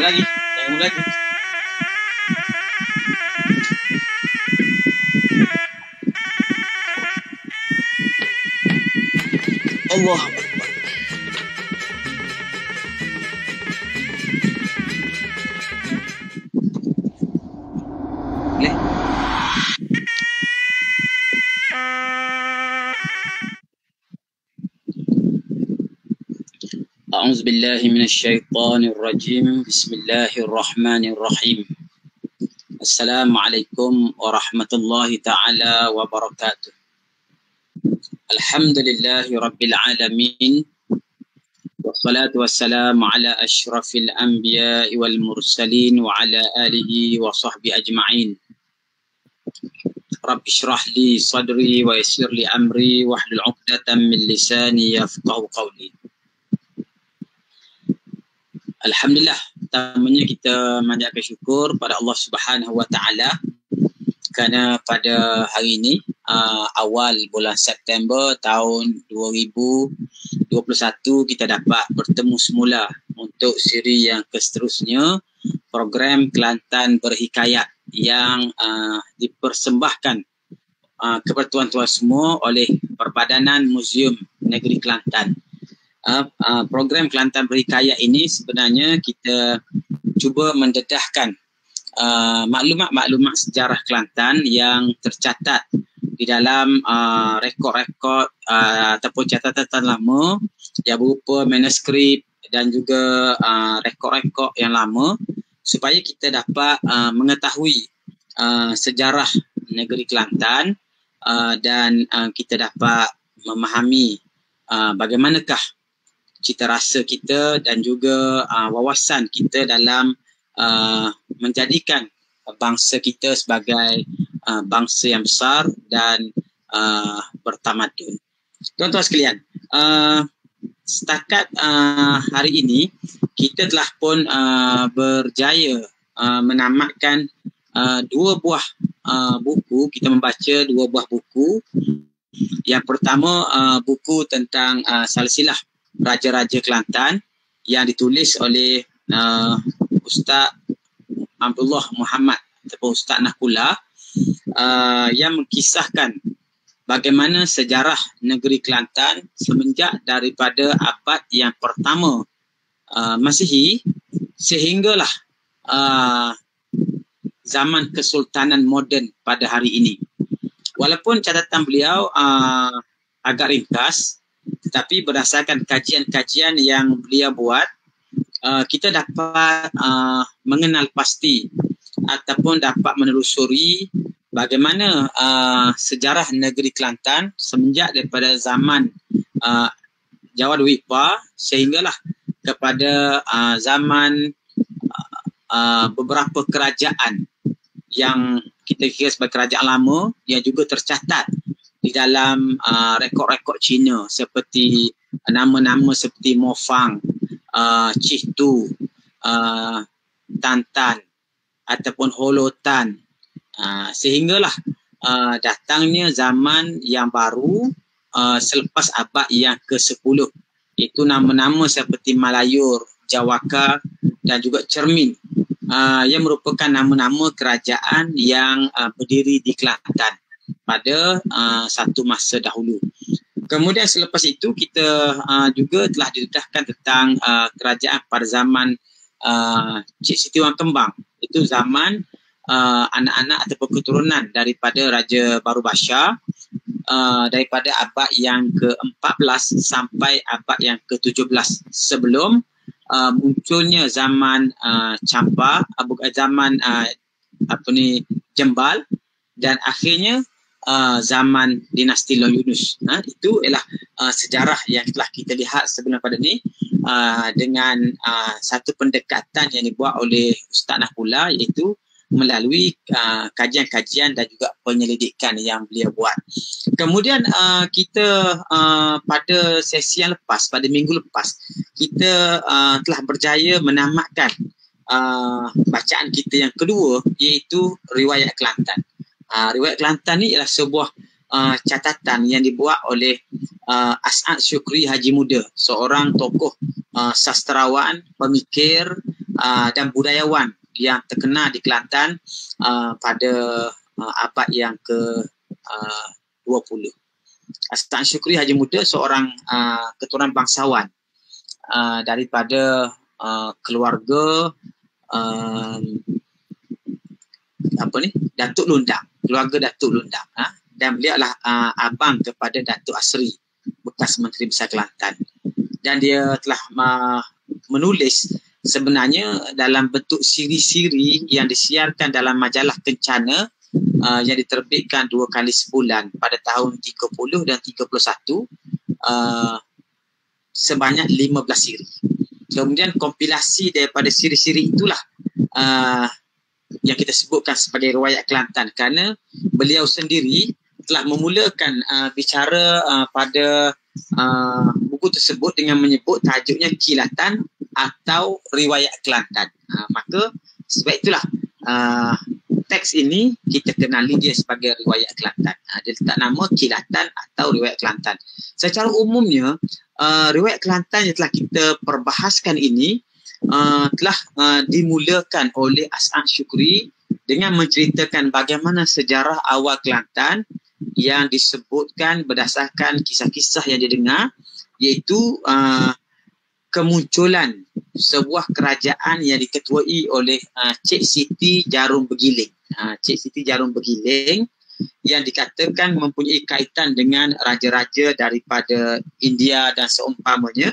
lagi. Tengok lagi. Allah. Boleh? أعوذ بالله من الشيطان الرجيم بسم الله الرحمن الرحيم السلام عليكم ورحمة الله تعالى وبركاته الحمد لله رب العالمين والصلاة والسلام على أشرف الأنبياء والمرسلين وعلى آله وصحبه أجمعين رب اشرح لي صدري ويسر لي أمري واحلل عقدة من لساني يفقهوا قولي. Alhamdulillah, pertamanya kita mengucapkan syukur pada Allah Subhanahu Wa Taala kerana pada hari ini awal bulan September tahun 2021 kita dapat bertemu semula untuk siri yang seterusnya program Kelantan Berhikayat yang dipersembahkan kepada tuan-tuan semua oleh Perbadanan Muzium Negeri Kelantan. Program Kelantan Berhikayat ini sebenarnya kita cuba mendedahkan maklumat-maklumat sejarah Kelantan yang tercatat di dalam rekod-rekod ataupun catatan lama yang berupa manuskrip dan juga rekod-rekod yang lama supaya kita dapat mengetahui sejarah negeri Kelantan dan kita dapat memahami bagaimanakah cita rasa kita dan juga wawasan kita dalam menjadikan bangsa kita sebagai bangsa yang besar dan bertamadun. Tuan-tuan sekalian, setakat hari ini kita telah pun berjaya menamatkan dua buah buku. Kita membaca dua buah buku. Yang pertama buku tentang silsilah Raja-Raja Kelantan yang ditulis oleh Ustaz Abdullah Muhammad ataupun Ustaz Nahkula yang mengkisahkan bagaimana sejarah negeri Kelantan semenjak daripada abad yang pertama Masihi sehinggalah zaman Kesultanan moden pada hari ini. Walaupun catatan beliau agak ringkas, tetapi berdasarkan kajian-kajian yang beliau buat, kita dapat mengenal pasti ataupun dapat menelusuri bagaimana sejarah negeri Kelantan semenjak daripada zaman Jawa Dwipa sehinggalah kepada zaman beberapa kerajaan yang kita kira sebagai kerajaan lama yang juga tercatat di dalam rekod-rekod Cina seperti nama-nama seperti Mofang, Cihtu, Tantan ataupun Holotan, sehinggalah datangnya zaman yang baru selepas abad yang ke-10, iaitu nama-nama seperti Malayur, Jawaka dan juga Cermin yang merupakan nama-nama kerajaan yang berdiri di Kelantan pada satu masa dahulu. Kemudian selepas itu kita juga telah didedahkan tentang kerajaan pada zaman Cik Siti Wang Kembang. Itu zaman anak-anak ataupun keturunan daripada Raja Baru Bashar daripada abad yang ke-14 sampai abad yang ke-17 sebelum munculnya zaman Champa, zaman Jembal dan akhirnya zaman dinasti Long Yunus. Itu ialah sejarah yang telah kita lihat sebelum pada ni dengan satu pendekatan yang dibuat oleh Ustaz Nahkula, iaitu melalui kajian-kajian dan juga penyelidikan yang beliau buat. Kemudian kita pada sesi yang lepas, pada minggu lepas, kita telah berjaya menamatkan bacaan kita yang kedua, iaitu Riwayat Kelantan. Riwayat Kelantan ni ialah sebuah catatan yang dibuat oleh As'ad Syukri Haji Muda, seorang tokoh sastrawan, pemikir dan budayawan yang terkenal di Kelantan pada abad yang ke-20. As'ad Syukri Haji Muda seorang keturunan bangsawan daripada keluarga Datuk Lundang, keluarga Datuk Lundang, dan beliau adalah abang kepada Datuk Asri, bekas Menteri Besar Kelantan. Dan dia telah menulis sebenarnya dalam bentuk siri-siri yang disiarkan dalam majalah Kencana yang diterbitkan 2 kali sebulan pada tahun 30 dan 31, sebanyak 15 siri. Kemudian kompilasi daripada siri-siri itulah yang kita sebutkan sebagai riwayat Kelantan, kerana beliau sendiri telah memulakan bicara pada buku tersebut dengan menyebut tajuknya Kilatan atau Riwayat Kelantan. Maka sebab itulah teks ini kita kenali dia sebagai Riwayat Kelantan. Dia letak nama Kilatan atau Riwayat Kelantan. Secara umumnya Riwayat Kelantan yang telah kita perbahaskan ini telah dimulakan oleh As'ad Syukri dengan menceritakan bagaimana sejarah awal Kelantan yang disebutkan berdasarkan kisah-kisah yang dia dengar, iaitu kemunculan sebuah kerajaan yang diketuai oleh Cik Siti Jarum Bergiling. Cik Siti Jarum Bergiling yang dikatakan mempunyai kaitan dengan raja-raja daripada India dan seumpamanya.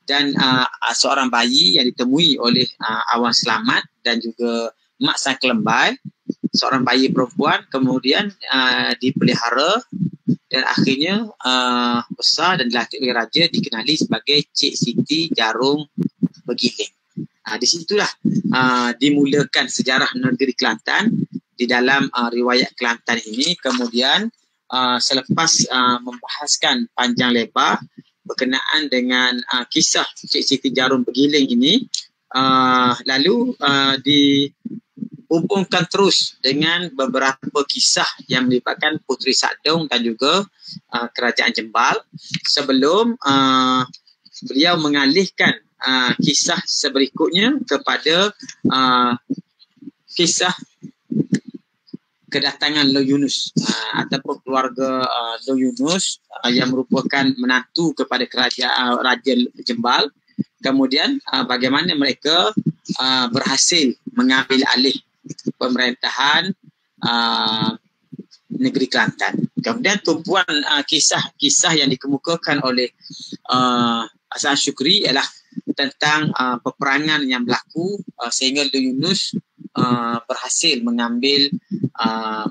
Dan seorang bayi yang ditemui oleh Awan Selamat dan juga Mak Sang Kelembai, seorang bayi perempuan, kemudian dipelihara dan akhirnya besar dan dilatih oleh raja, dikenali sebagai Cik Siti Jarum Bergiling. Di situlah dimulakan sejarah negeri Kelantan di dalam riwayat Kelantan ini. Kemudian selepas membahaskan panjang lebar berkenaan dengan kisah Cik Siti Jarum Bergiling ini, lalu dihubungkan terus dengan beberapa kisah yang melibatkan Puteri Sakdong dan juga Kerajaan Jembal, sebelum beliau mengalihkan kisah seberikutnya kepada kisah kedatangan Loh Yunus ataupun keluarga Loh Yunus yang merupakan menantu kepada kerajaan Raja Jembal. Kemudian bagaimana mereka berhasil mengambil alih pemerintahan negeri Kelantan. Kemudian tumpuan kisah-kisah yang dikemukakan oleh As'ad Syukri ialah tentang peperangan yang berlaku sehingga Loh Yunus berhasil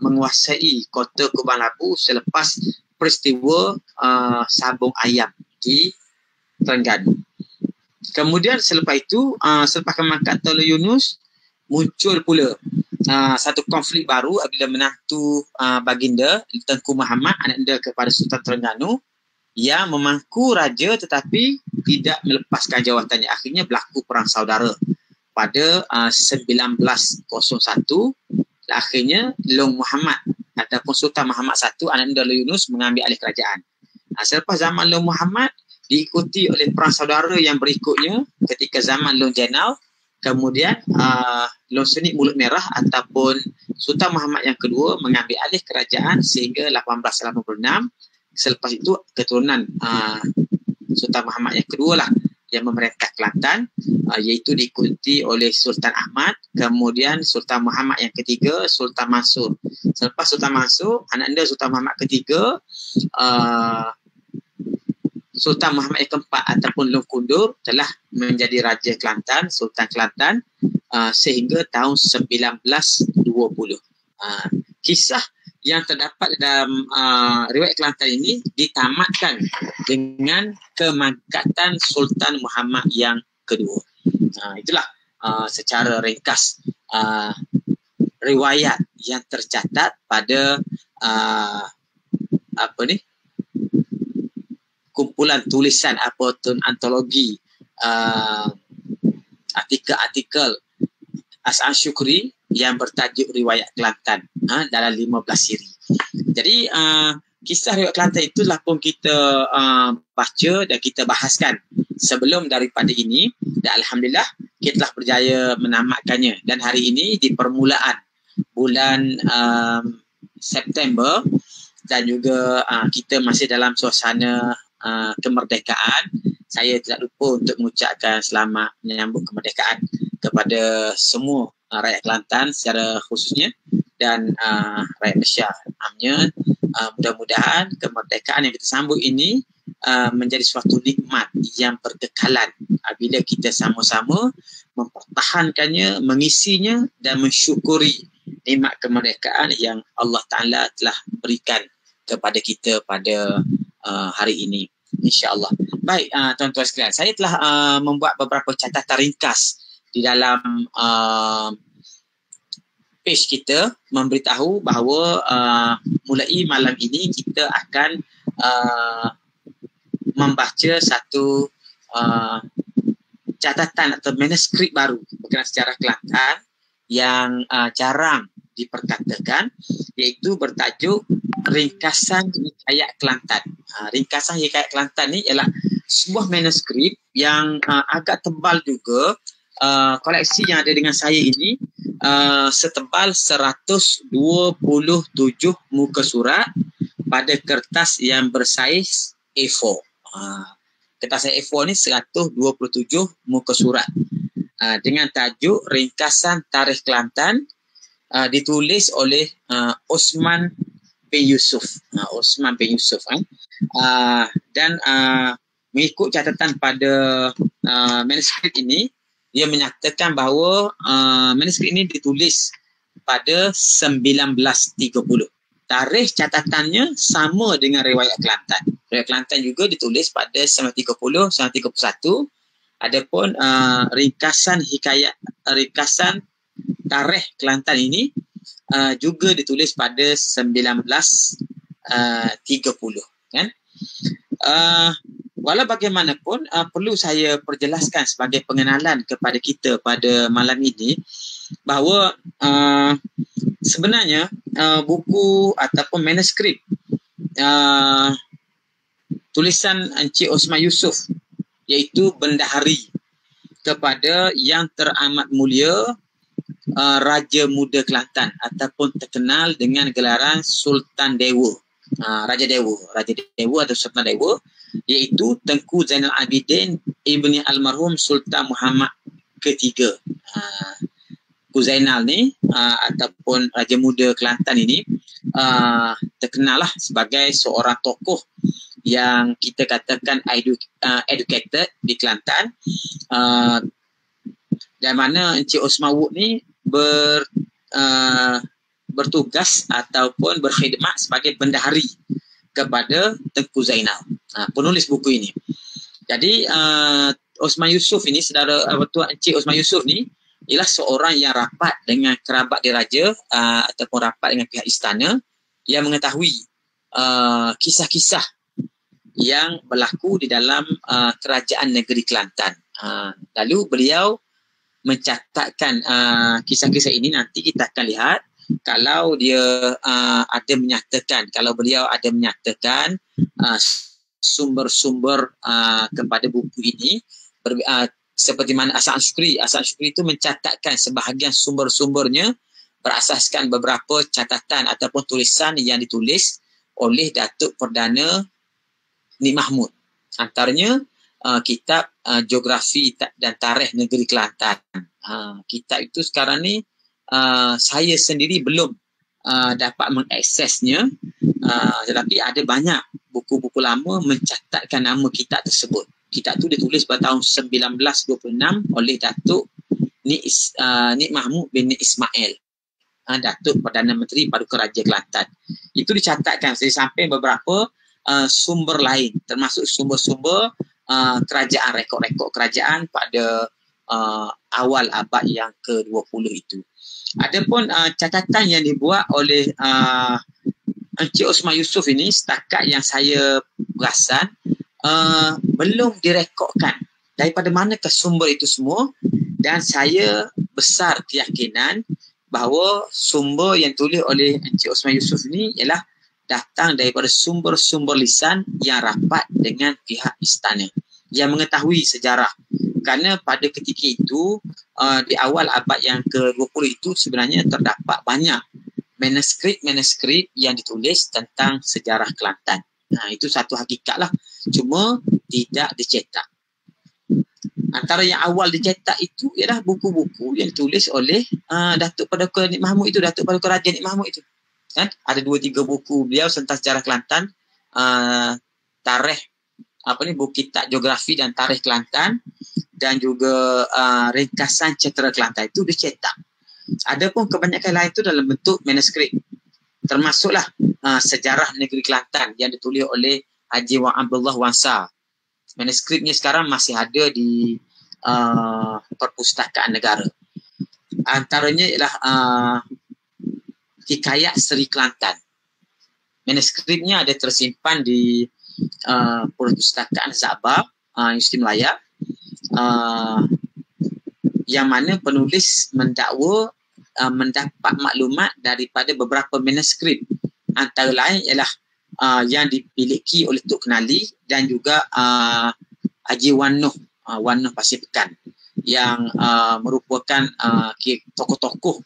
menguasai kota Kubang Labu selepas peristiwa sabung ayam di Terengganu. Kemudian selepas itu, selepas kemangkatan Loh Yunus, muncul pula satu konflik baru apabila menantu baginda Tengku Muhammad, ananda kepada Sultan Terengganu, yang memangku raja tetapi tidak melepaskan jawatannya. Akhirnya berlaku perang saudara pada 1901. Akhirnya Long Muhammad ataupun Sultan Muhammad I, ananda Loh Yunus, mengambil alih kerajaan. Selepas zaman Long Muhammad, diikuti oleh perang saudara yang berikutnya ketika zaman Long Jenal. Kemudian Long Senik Mulut Merah ataupun Sultan Muhammad yang kedua mengambil alih kerajaan sehingga 1886. Selepas itu keturunan Sultan Muhammad yang kedua lah yang memerintah Kelantan, iaitu diikuti oleh Sultan Ahmad, kemudian Sultan Muhammad yang ketiga, Sultan Mansur. Selepas Sultan Mansur, ananda Sultan Muhammad ketiga, Sultan Muhammad yang keempat ataupun Long Kundur telah menjadi Raja Kelantan, Sultan Kelantan, sehingga tahun 1920. Kisah yang terdapat dalam riwayat Kelantan ini ditamatkan dengan kemangkatan Sultan Muhammad yang kedua. Itulah secara ringkas riwayat yang tercatat pada kumpulan tulisan ataupun antologi artikel-artikel As'ad Syukri yang bertajuk Riwayat Kelantan dalam 15 siri. Jadi kisah Riwayat Kelantan itulah pun kita baca dan kita bahaskan sebelum daripada ini, dan alhamdulillah kita telah berjaya menamatkannya. Dan hari ini di permulaan bulan September, dan juga kita masih dalam suasana kemerdekaan, saya tidak lupa untuk mengucapkan selamat menyambut kemerdekaan kepada semua rakyat Kelantan secara khususnya, dan rakyat Malaysia amnya. Mudah-mudahan kemerdekaan yang kita sambut ini menjadi suatu nikmat yang berkekalan bila kita sama-sama mempertahankannya, mengisinya dan mensyukuri nikmat kemerdekaan yang Allah Ta'ala telah berikan kepada kita pada hari ini, insya-Allah. Baik, tuan-tuan sekalian, saya telah membuat beberapa catatan ringkas di dalam page kita, memberitahu bahawa mulai malam ini kita akan membaca satu catatan atau manuskrip baru berkenaan sejarah Kelantan yang jarang diperkatakan, iaitu bertajuk Ringkasan Hikayat Kelantan. Ringkasan Hikayat Kelantan ni ialah sebuah manuskrip yang agak tebal juga. Koleksi yang ada dengan saya ini setebal 127 muka surat pada kertas yang bersaiz A4. Kertas A4 ni 127 muka surat dengan tajuk Ringkasan Tarikh Kelantan, ditulis oleh Osman bin Yusuf. Osman bin Yusuf. Dan mengikut catatan pada manuskrip ini, dia menyatakan bahawa manuskrip ini ditulis pada 1930. Tarikh catatannya sama dengan riwayat Kelantan. Riwayat Kelantan juga ditulis pada 1930, 1931. Adapun ringkasan Tarikh Kelantan ini juga ditulis pada 1930, kan? Walau bagaimanapun, perlu saya perjelaskan sebagai pengenalan kepada kita pada malam ini bahawa sebenarnya buku ataupun manuskrip tulisan Encik Osman Yusuf, iaitu bendahari kepada Yang Teramat Mulia Raja Muda Kelantan ataupun terkenal dengan gelaran Sultan Dewa, Raja Dewa atau Sultan Dewa, iaitu Tengku Zainal Abidin ibni almarhum Sultan Muhammad ketiga. Tengku Zainal ni ataupun Raja Muda Kelantan ini terkenal lah sebagai seorang tokoh yang kita katakan educated di Kelantan, dan mana Encik Osman Wood ni bertugas ataupun berkhidmat sebagai bendahari kepada Tengku Zainal, penulis buku ini. Jadi Osman Yusuf ini, saudara Tuan Encik Osman Yusuf ni ialah seorang yang rapat dengan kerabat diraja ataupun rapat dengan pihak istana, yang mengetahui kisah-kisah yang berlaku di dalam kerajaan negeri Kelantan. Lalu beliau mencatatkan kisah-kisah ini. Nanti kita akan lihat kalau dia beliau ada menyatakan sumber-sumber kepada buku ini, seperti mana Hasan Syukri itu mencatatkan sebahagian sumber-sumbernya berasaskan beberapa catatan ataupun tulisan yang ditulis oleh Datuk Perdana Nik Mahmud. Antaranya kitab Geografi dan Tarikh Negeri Kelantan. Kitab itu sekarang ni saya sendiri belum dapat mengaksesnya, tetapi ada banyak buku-buku lama mencatatkan nama kitab tersebut. Kitab itu ditulis pada tahun 1926 oleh Datuk Nik Mahmud bin Ismail, Datuk Perdana Menteri Paduka Raja Kelantan. Itu dicatatkan sampai beberapa sumber lain, termasuk sumber-sumber kerajaan, rekod-rekod kerajaan pada awal abad yang ke-20 itu. Adapun catatan yang dibuat oleh Encik Osman Yusuf ini, setakat yang saya perasan, belum direkodkan daripada manakah sumber itu semua, dan saya besar keyakinan bahawa sumber yang tulis oleh Encik Osman Yusuf ini ialah datang daripada sumber-sumber lisan yang rapat dengan pihak istana. yang mengetahui sejarah. Kerana pada ketika itu, di awal abad yang ke-20 itu sebenarnya terdapat banyak manuskrip yang ditulis tentang sejarah Kelantan. Itu satu hakikat lah. Cuma tidak dicetak. Antara yang awal dicetak itu ialah buku-buku yang ditulis oleh Datuk Paduka Nik Mahmud itu, Datuk Paduka Raja Nik Mahmud itu. Kan? Ada 2-3 buku beliau tentang sejarah Kelantan, tarikh buku kitab geografi dan tarikh Kelantan, dan juga ringkasan cetera Kelantan itu dicetak. Adapun kebanyakan lain itu dalam bentuk manuskrip. Termasuklah sejarah negeri Kelantan yang ditulis oleh Haji Wang Abdullah Wansa. Manuskripnya sekarang masih ada di Perpustakaan Negara. Antaranya ialah Hikayat Seri Kelantan. Manuskripnya ada tersimpan di Perpustakaan Zabab, Universiti Melaya, yang mana penulis mendakwa mendapat maklumat daripada beberapa manuskrip. Antara lain ialah yang dimiliki oleh Tok Kenali dan juga Haji Wanuh Pasir Pekan, yang merupakan tokoh-tokoh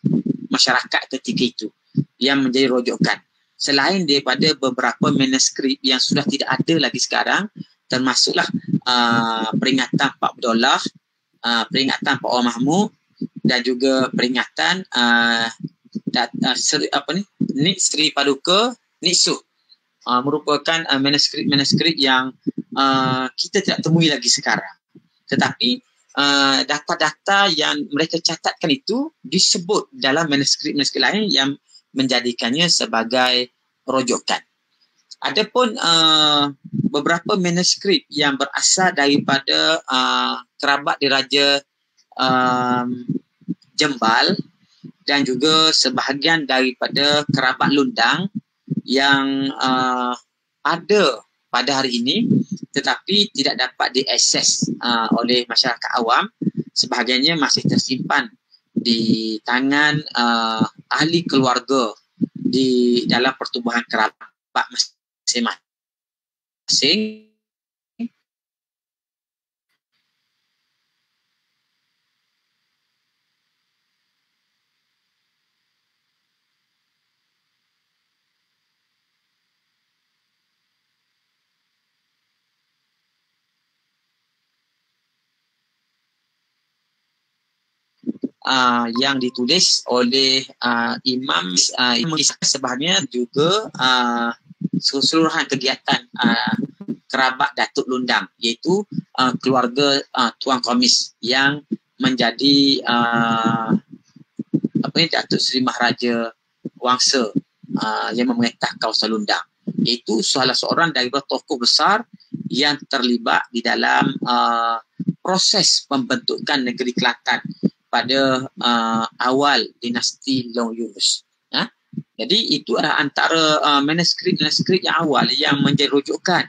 masyarakat ketika itu yang menjadi rujukan. Selain daripada beberapa manuskrip yang sudah tidak ada lagi sekarang, termasuklah peringatan Pak Abdullah, peringatan Pak Omar Mahmud, dan juga peringatan Nik Sri Paduka Nik Suh. Merupakan manuskrip yang kita tidak temui lagi sekarang. Tetapi data-data yang mereka catatkan itu disebut dalam manuskrip lain yang menjadikannya sebagai rujukan. Adapun beberapa manuskrip yang berasal daripada kerabat diraja Jembal dan juga sebahagian daripada kerabat Lundang yang ada pada hari ini tetapi tidak dapat diakses oleh masyarakat awam. Sebahagiannya masih tersimpan di tangan ahli keluarga di dalam pertubuhan kerabat masing-masing. Yang ditulis oleh Imam sebenarnya juga keseluruhan kegiatan kerabat Datuk Lundang, iaitu keluarga Tuan Komis yang menjadi Datuk Seri Maharaja Wangsa yang memerintah kawasan Lundang, iaitu salah seorang daripada tokoh besar yang terlibat di dalam proses pembentukan negeri Kelantan pada awal dinasti Long Yunus. Jadi itu adalah antara manuskrip yang awal yang menjadi rujukan,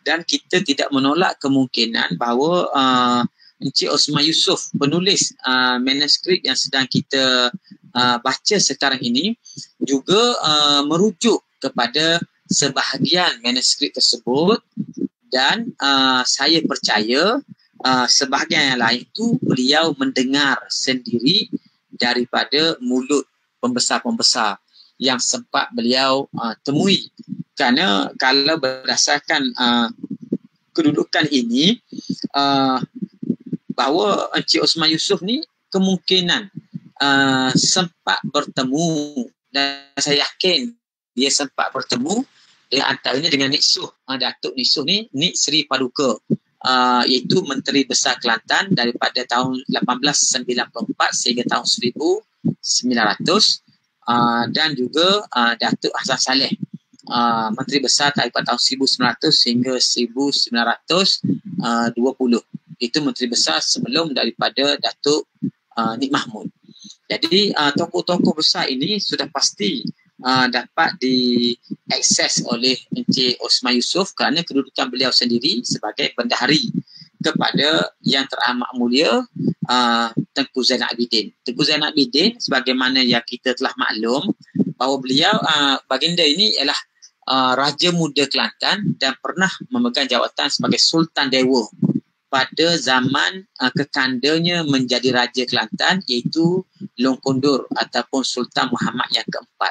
dan kita tidak menolak kemungkinan bahawa Encik Osman Yusof, penulis manuskrip yang sedang kita baca sekarang ini, juga merujuk kepada sebahagian manuskrip tersebut, dan saya percaya sebahagian yang lain itu beliau mendengar sendiri daripada mulut pembesar-pembesar yang sempat beliau temui. Kerana kalau berdasarkan kedudukan ini, bahawa Encik Osman Yusof ni kemungkinan sempat bertemu, dan saya yakin dia sempat bertemu antaranya dengan Nik Suh, Datuk Nik Suh ni, Nik Sri Paduka, iaitu Menteri Besar Kelantan daripada tahun 1894 sehingga tahun 1900, dan juga Datuk Hassan Saleh, Menteri Besar daripada tahun 1900 sehingga 1920. Itu Menteri Besar sebelum daripada Datuk Nik Mahmud. Jadi tokoh-tokoh besar ini sudah pasti dapat diakses oleh Encik Osman Yusof kerana kedudukan beliau sendiri sebagai bendahari kepada yang teramat mulia Tengku Zainal Abidin. Tengku Zainal Abidin, sebagaimana yang kita telah maklum, bahawa beliau, baginda ini ialah Raja Muda Kelantan dan pernah memegang jawatan sebagai Sultan Dewa pada zaman kekandanya menjadi Raja Kelantan, iaitu Long Kondur ataupun Sultan Muhammad yang keempat.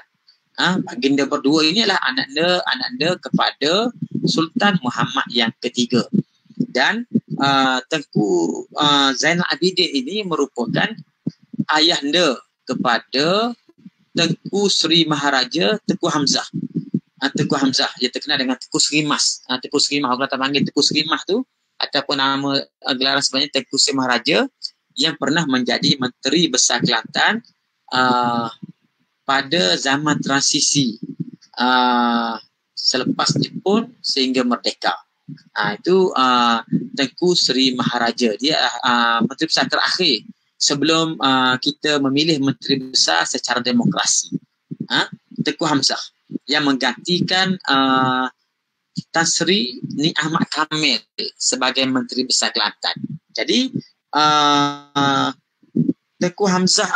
Baginda berdua ini adalah anak-anda kepada Sultan Muhammad yang ketiga. Dan Tengku Zainal Abidin ini merupakan ayahanda kepada Tengku Sri Maharaja Tengku Hamzah. Tengku Hamzah, dia terkenal dengan Tengku Sri Mas. Tengku Sri Mas, orang kata panggil Tengku Sri Mas tu, ataupun nama gelaran sebenarnya Tengku Sri Maharaja, yang pernah menjadi Menteri Besar Kelantan pada zaman transisi selepas Jepun sehingga merdeka. Itu Tengku Sri Maharaja. Dia Menteri Besar terakhir sebelum kita memilih Menteri Besar secara demokrasi. Tengku Hamzah yang menggantikan Tan Sri Ni Ahmad Kamil sebagai Menteri Besar Kelantan. Jadi Tengku Hamzah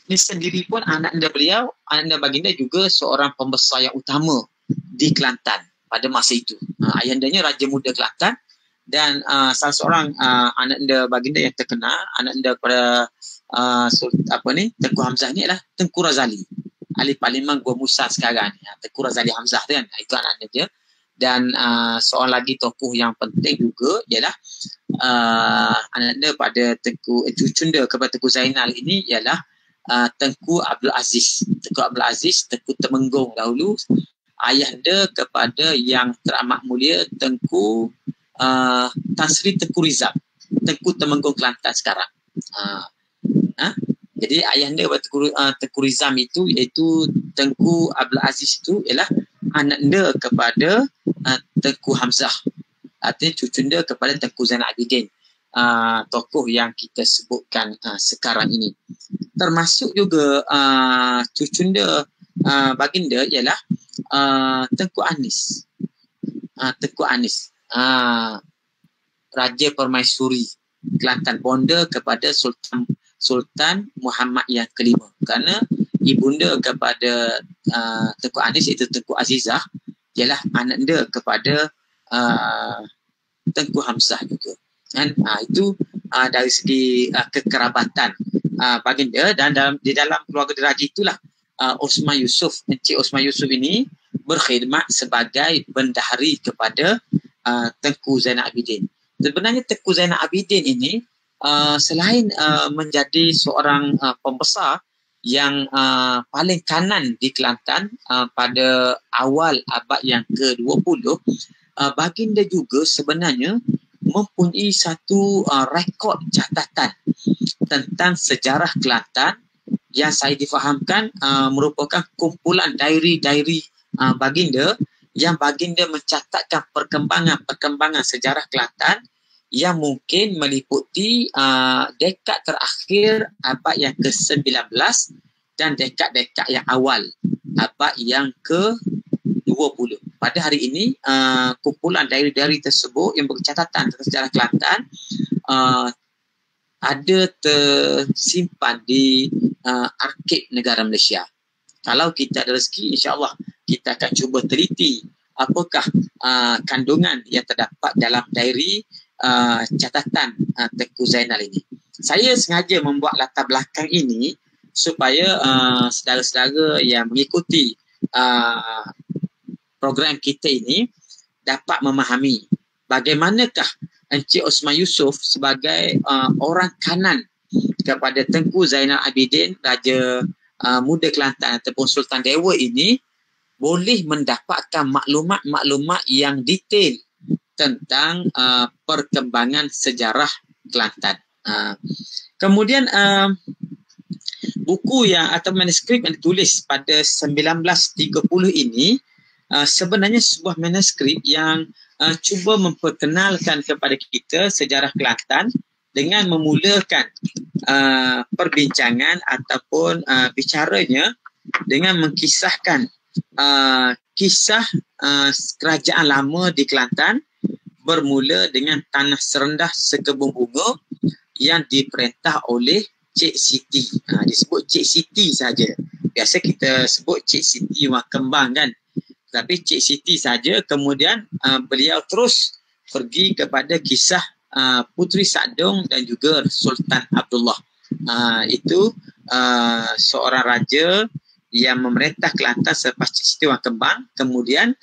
ini sendiri pun anaknya baginda juga seorang pembesar yang utama di Kelantan pada masa itu. Ayandanya Raja Muda Kelantan, dan salah seorang anaknya baginda yang terkenal, anaknya pada Tengku Hamzah ni adalah Tengku Razali, ahli parlimen Gua Musa sekarang. Tengku Razali Hamzah kan, itu anaknya dia. Dan seorang lagi tokoh yang penting juga ialah anaknya pada cucunda kepada Tengku Zainal ini ialah Tengku Abdul Aziz. Tengku Abdul Aziz, Tengku Temenggung dahulu, ayahanda kepada yang teramat mulia Tengku Tan Sri Tengku Rizal, Tengku Temenggung Kelantan sekarang. Jadi ayahanda kepada Tengku Rizal itu, iaitu Tengku Abdul Aziz itu ialah anaknya kepada Tengku Hamzah, artinya cucunda kepada Tengku Zainal Abidin, tokoh yang kita sebutkan sekarang ini. Termasuk juga cucunda baginda ialah Tengku Anis. Tengku Anis, Raja Permaisuri Kelantan, bonda kepada Sultan Muhammad yang kelima. Kerana ibunda kepada Tengku Anis, iaitu Tengku Azizah, ialah anaknya kepada Tengku Hamzah juga. Dan itu dari segi kekerabatan baginda. Dan di dalam keluarga diraja itulah Osman Yusuf, Encik Osman Yusuf ini berkhidmat sebagai bendahari kepada Tengku Zainal Abidin. Sebenarnya Tengku Zainal Abidin ini selain menjadi seorang pembesar yang paling kanan di Kelantan pada awal abad yang ke-20, baginda juga sebenarnya mempunyai satu rekod catatan tentang sejarah Kelantan yang saya difahamkan merupakan kumpulan diary-diary baginda, yang baginda mencatatkan perkembangan sejarah Kelantan yang mungkin meliputi dekad terakhir abad yang ke-19 dan dekad-dekad yang awal abad yang ke-20. Pada hari ini, kumpulan diary-diary tersebut yang bercatatan tentang sejarah Kelantan ada tersimpan di arsip negara Malaysia. Kalau kita ada rezeki, insya-Allah kita akan cuba teliti apakah kandungan yang terdapat dalam diary catatan Tengku Zainal ini. Saya sengaja membuat latar belakang ini supaya saudara-saudara yang mengikuti program kita ini dapat memahami bagaimanakah Encik Osman Yusuf sebagai orang kanan kepada Tengku Zainal Abidin, Raja Muda Kelantan ataupun Sultan Dewa ini, boleh mendapatkan maklumat-maklumat yang detail tentang perkembangan sejarah Kelantan. Kemudian buku atau manuskrip yang ditulis pada 1930 ini sebenarnya sebuah manuskrip yang cuba memperkenalkan kepada kita sejarah Kelantan dengan memulakan perbincangan ataupun bicaranya dengan mengkisahkan kisah kerajaan lama di Kelantan, bermula dengan tanah serendah sekebun bunga yang diperintah oleh Cik Siti. Disebut Cik Siti saja. Biasa kita sebut Cik Siti Wang Kembang kan. Tapi Cik Siti saja. Kemudian beliau terus pergi kepada kisah Puteri Sakdong dan juga Sultan Abdullah. Itu seorang raja yang memerintah Kelantan selepas Siti Wang Kembang, kemudian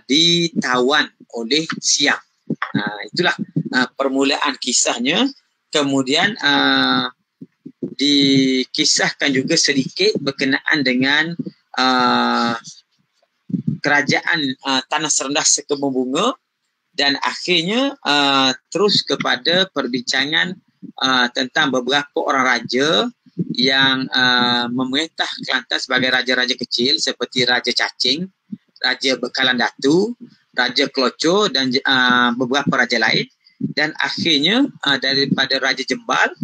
ditawan oleh Siam. Itulah permulaan kisahnya. Kemudian dikisahkan juga sedikit berkenaan dengan kerajaan Tanah Serendah Sekebun Bunga, dan akhirnya terus kepada perbincangan tentang beberapa orang raja yang memerintah Kelantan sebagai raja-raja kecil seperti Raja Cacing, Raja Bekalan Datu, Raja Kelocor dan beberapa raja lain. Dan akhirnya daripada Raja Jembal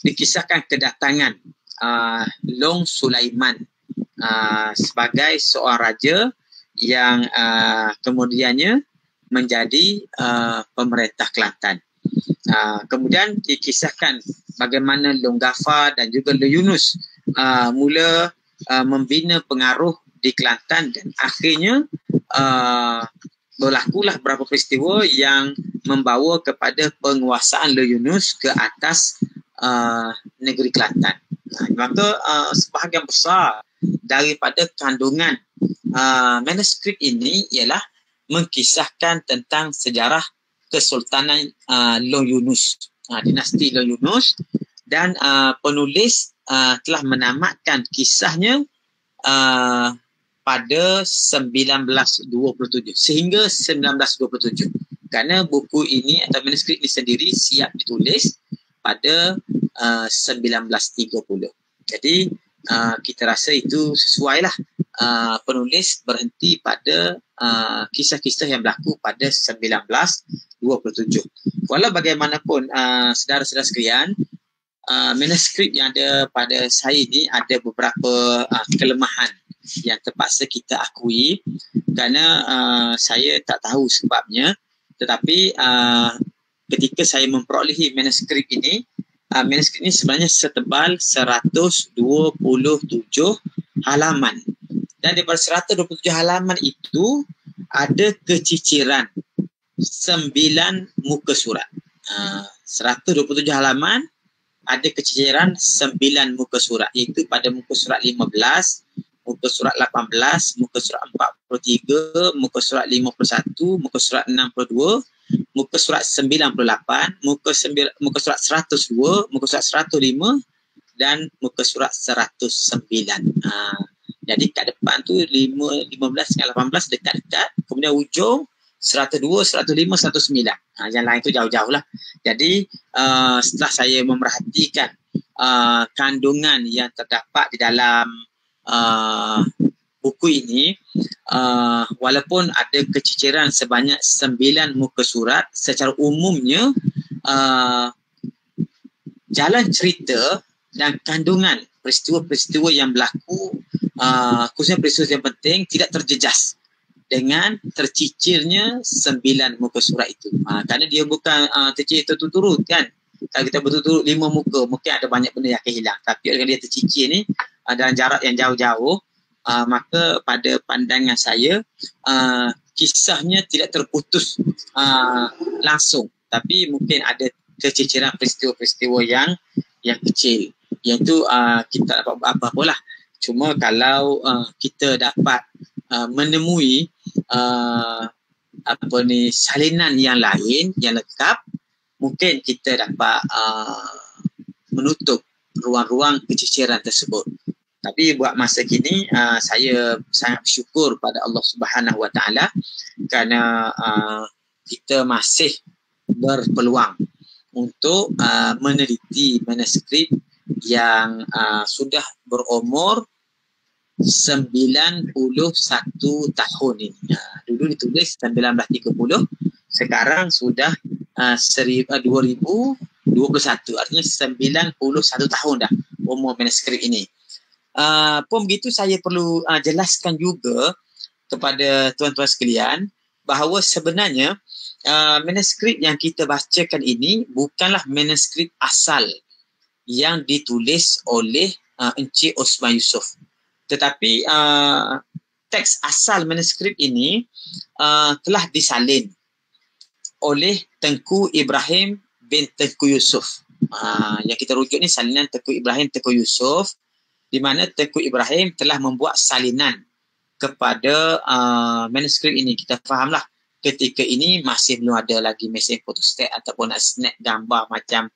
dikisahkan kedatangan Long Sulaiman sebagai seorang raja yang kemudiannya menjadi pemerintah Kelantan. Kemudian dikisahkan bagaimana Long Gafar dan juga Long Yunus mula membina pengaruh di Kelantan, dan akhirnya berlakulah beberapa peristiwa yang membawa kepada penguasaan Long Yunus ke atas negeri Kelantan. Maka sebahagian besar daripada kandungan manuskrip ini ialah mengkisahkan tentang sejarah Kesultanan Long Yunus, dinasti Long Yunus, dan penulis telah menamatkan kisahnya pada 1927 sehingga 1927, kerana buku ini atau manuskrip ini sendiri siap ditulis pada 1930. Jadi kita rasa itu sesuailah. Penulis berhenti pada kisah-kisah yang berlaku pada 1927. Walau bagaimanapun, saudara-saudara sekalian, manuskrip yang ada pada saya ini ada beberapa kelemahan yang terpaksa kita akui, kerana saya tak tahu sebabnya. Tetapi ketika saya memperolehi manuskrip ini sebenarnya setebal 127 halaman. Dan daripada 127 halaman itu ada keciciran 9 muka surat. 127 halaman ada keciciran 9 muka surat, iaitu pada muka surat 15, muka surat 18, muka surat 43, muka surat 51, muka surat 62, muka surat 98, muka surat 102, muka surat 105 dan muka surat 109. Jadi kat depan tu 15 dengan 18 dekat-dekat, kemudian ujung 102, 105, 109. Yang lain tu jauh-jauh lah. Jadi setelah saya memerhatikan kandungan yang terdapat di dalam buku ini, walaupun ada keciciran sebanyak 9 muka surat, secara umumnya jalan cerita dan kandungan peristiwa-peristiwa yang berlaku, khususnya peristiwa yang penting, tidak terjejas dengan tercicirnya 9 muka surat itu. Kerana dia bukan tercicir terturut kan. Kalau kita berturut-turut 5 muka, mungkin ada banyak benda yang akan hilang. Tapi dengan dia tercicir ni dalam jarak yang jauh-jauh, maka pada pandangan saya kisahnya tidak terputus langsung, tapi mungkin ada keciciran peristiwa-peristiwa yang kecil. Yang itu kita dapat apa-apalah. Cuma kalau kita dapat menemui salinan yang lain yang lengkap, mungkin kita dapat menutup ruang-ruang keciciran tersebut. Tapi buat masa kini saya sangat bersyukur pada Allah Subhanahu Wa Taala kerana kita masih berpeluang untuk meneliti manuskrip yang sudah berumur 91 tahun ini. Dulu ditulis 1930, sekarang sudah 2021, artinya 91 tahun dah umur manuskrip ini. Pun begitu, saya perlu jelaskan juga kepada tuan-tuan sekalian bahawa sebenarnya manuskrip yang kita bacakan ini bukanlah manuskrip asal yang ditulis oleh Encik Osman Yusof. Tetapi teks asal manuskrip ini telah disalin oleh Tengku Ibrahim bin Tengku Yusuf. Yang kita rujuk ni salinan Tengku Ibrahim Tengku Yusuf, di mana Tengku Ibrahim telah membuat salinan kepada manuskrip ini. Kita fahamlah ketika ini masih belum ada lagi mesin photostat ataupun nak snap gambar macam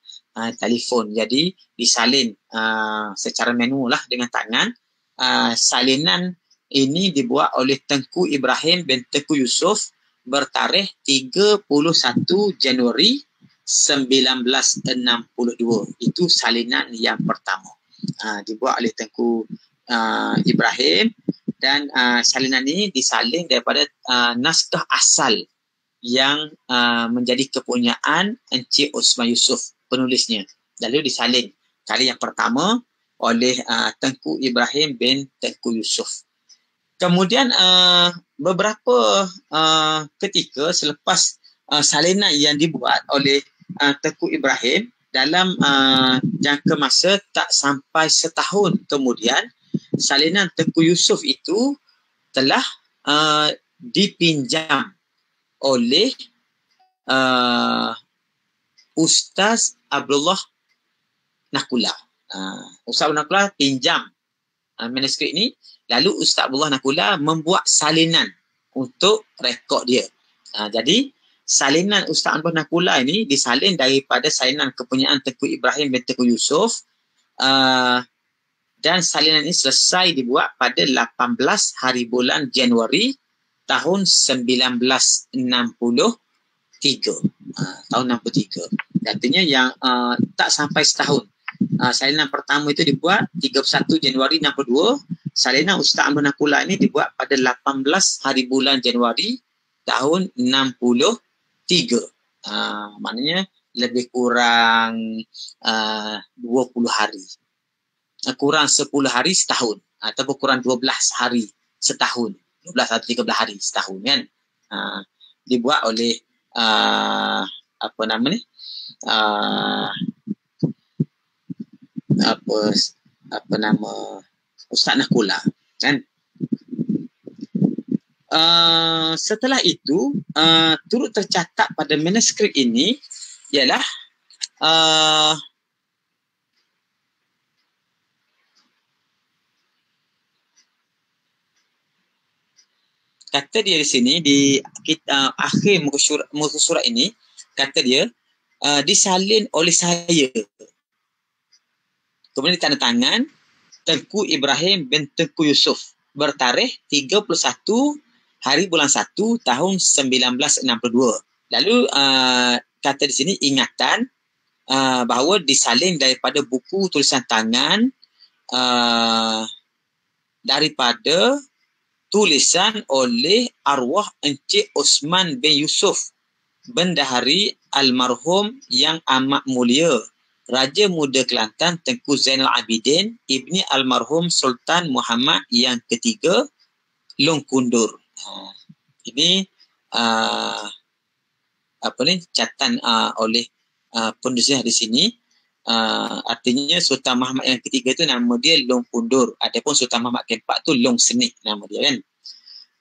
telefon. Jadi disalin secara manual lah dengan tangan. Salinan ini dibuat oleh Tengku Ibrahim bin Tengku Yusuf bertarikh 31 Januari 1962. Itu salinan yang pertama. Dibuat oleh Tengku Ibrahim, dan salinan ini disalin daripada naskah asal yang menjadi kepunyaan Encik Osman Yusof, penulisnya. Lalu disalin kali yang pertama oleh Tengku Ibrahim bin Tengku Yusof. Kemudian beberapa ketika selepas salinan yang dibuat oleh Tengku Ibrahim, dalam jangka masa tak sampai setahun kemudian, salinan Tengku Yusuf itu telah dipinjam oleh Ustaz Abdullah Nakula. Ustaz Abdullah Nakula pinjam manuskrip ni, lalu Ustaz Abdullah Nakula membuat salinan untuk rekod dia. Jadi salinan Ustaz Abdullah Nakula ini disalin daripada salinan kepunyaan Tengku Ibrahim bin Tengku Yusuf, dan salinan ini selesai dibuat pada 18 hari bulan Januari tahun 1963. Tahun 63. Artinya yang tak sampai setahun. Salinan pertama itu dibuat 31 Januari 62. Salinan Ustaz Abdullah Nakula ini dibuat pada 18 hari bulan Januari tahun 63. Maknanya lebih kurang 20 hari. Kurang 10 hari setahun, ataupun kurang 12 hari setahun. 12 atau 13 hari setahun, kan. Dibuat oleh apa nama ni? Apa nama Ustaz Nakula, kan. Setelah itu turut tercatat pada manuskrip ini ialah kata dia di sini di akhir muka surat ini, kata dia disalin oleh saya, kemudian ditandatangan Tengku Ibrahim bin Tengku Yusuf bertarikh 31 hari bulan 1 tahun 1962. Lalu kata di sini ingatan bahawa disalin daripada buku tulisan tangan daripada tulisan oleh arwah Encik Osman bin Yusof, bendahari almarhum yang amat mulia Raja Muda Kelantan Tengku Zainal Abidin ibni almarhum Sultan Muhammad yang ketiga Long Kundur. Ini catatan oleh penulisnya di sini. Artinya Sultan Muhammad yang ketiga itu nama dia Long Kundur, adapun Sultan Muhammad keempat tu Long Senik nama dia, kan.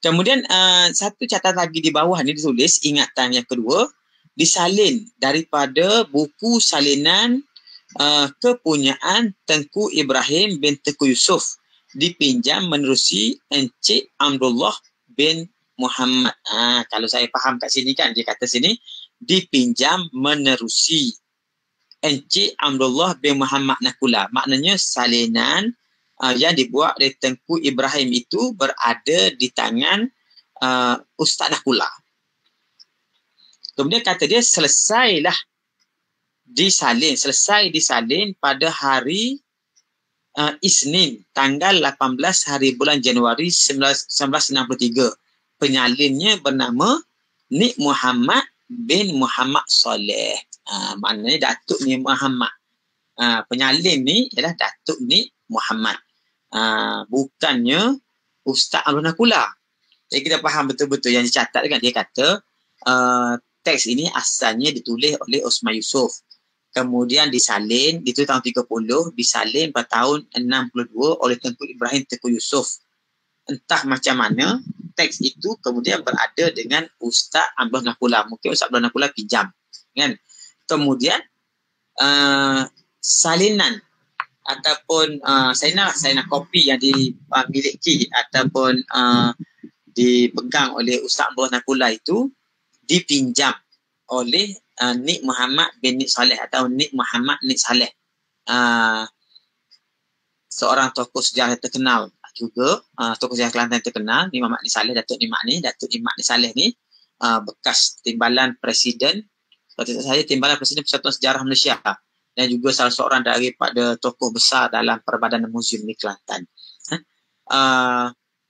Kemudian satu catatan lagi di bawah ni ditulis ingatan yang kedua, disalin daripada buku salinan kepunyaan Tengku Ibrahim bin Tengku Yusuf, dipinjam menerusi Encik Abdullah bin Muhammad. Kalau saya faham kat sini, kan, dia kata sini dipinjam menerusi Encik Abdullah bin Muhammad Nakula. Maknanya salinan yang dibuat oleh Tengku Ibrahim itu berada di tangan Ustaz Nakula. Kemudian kata dia selesai disalin pada hari Isnin tanggal 18 hari bulan Januari 1963. Penyalinnya bernama Nik Muhammad bin Muhammad Soleh. Maknanya Datuk Nik Muhammad. Penyalin ni ialah Datuk Nik Muhammad. Bukannya Ustaz Abdullah Nakula. Jadi kita faham betul-betul yang dicatat, kan. Dia kata teks ini asalnya ditulis oleh Osman Yusof. Kemudian disalin, itu tahun 30, disalin pada tahun 62 oleh Tengku Ibrahim Tengku Yusuf. entah macam mana teks itu kemudian berada dengan Ustaz Abdul Nakula. Mungkin Ustaz Abdul Nakula pinjam, kan? Kemudian salinan ataupun salinan kopi yang dimiliki ataupun dipegang oleh Ustaz Abdul Nakula itu dipinjam oleh Nik Muhammad bin Nik Saleh atau Nik Muhammad Nik Saleh, seorang tokoh sejarah terkenal juga, tokoh sejarah Kelantan terkenal, Nik Muhammad Nik Saleh, Datuk Nik Nik Saleh ni bekas timbalan presiden, timbalan presiden Persatuan Sejarah Malaysia dan juga salah seorang daripada tokoh besar dalam Perbadanan Museum di Kelantan.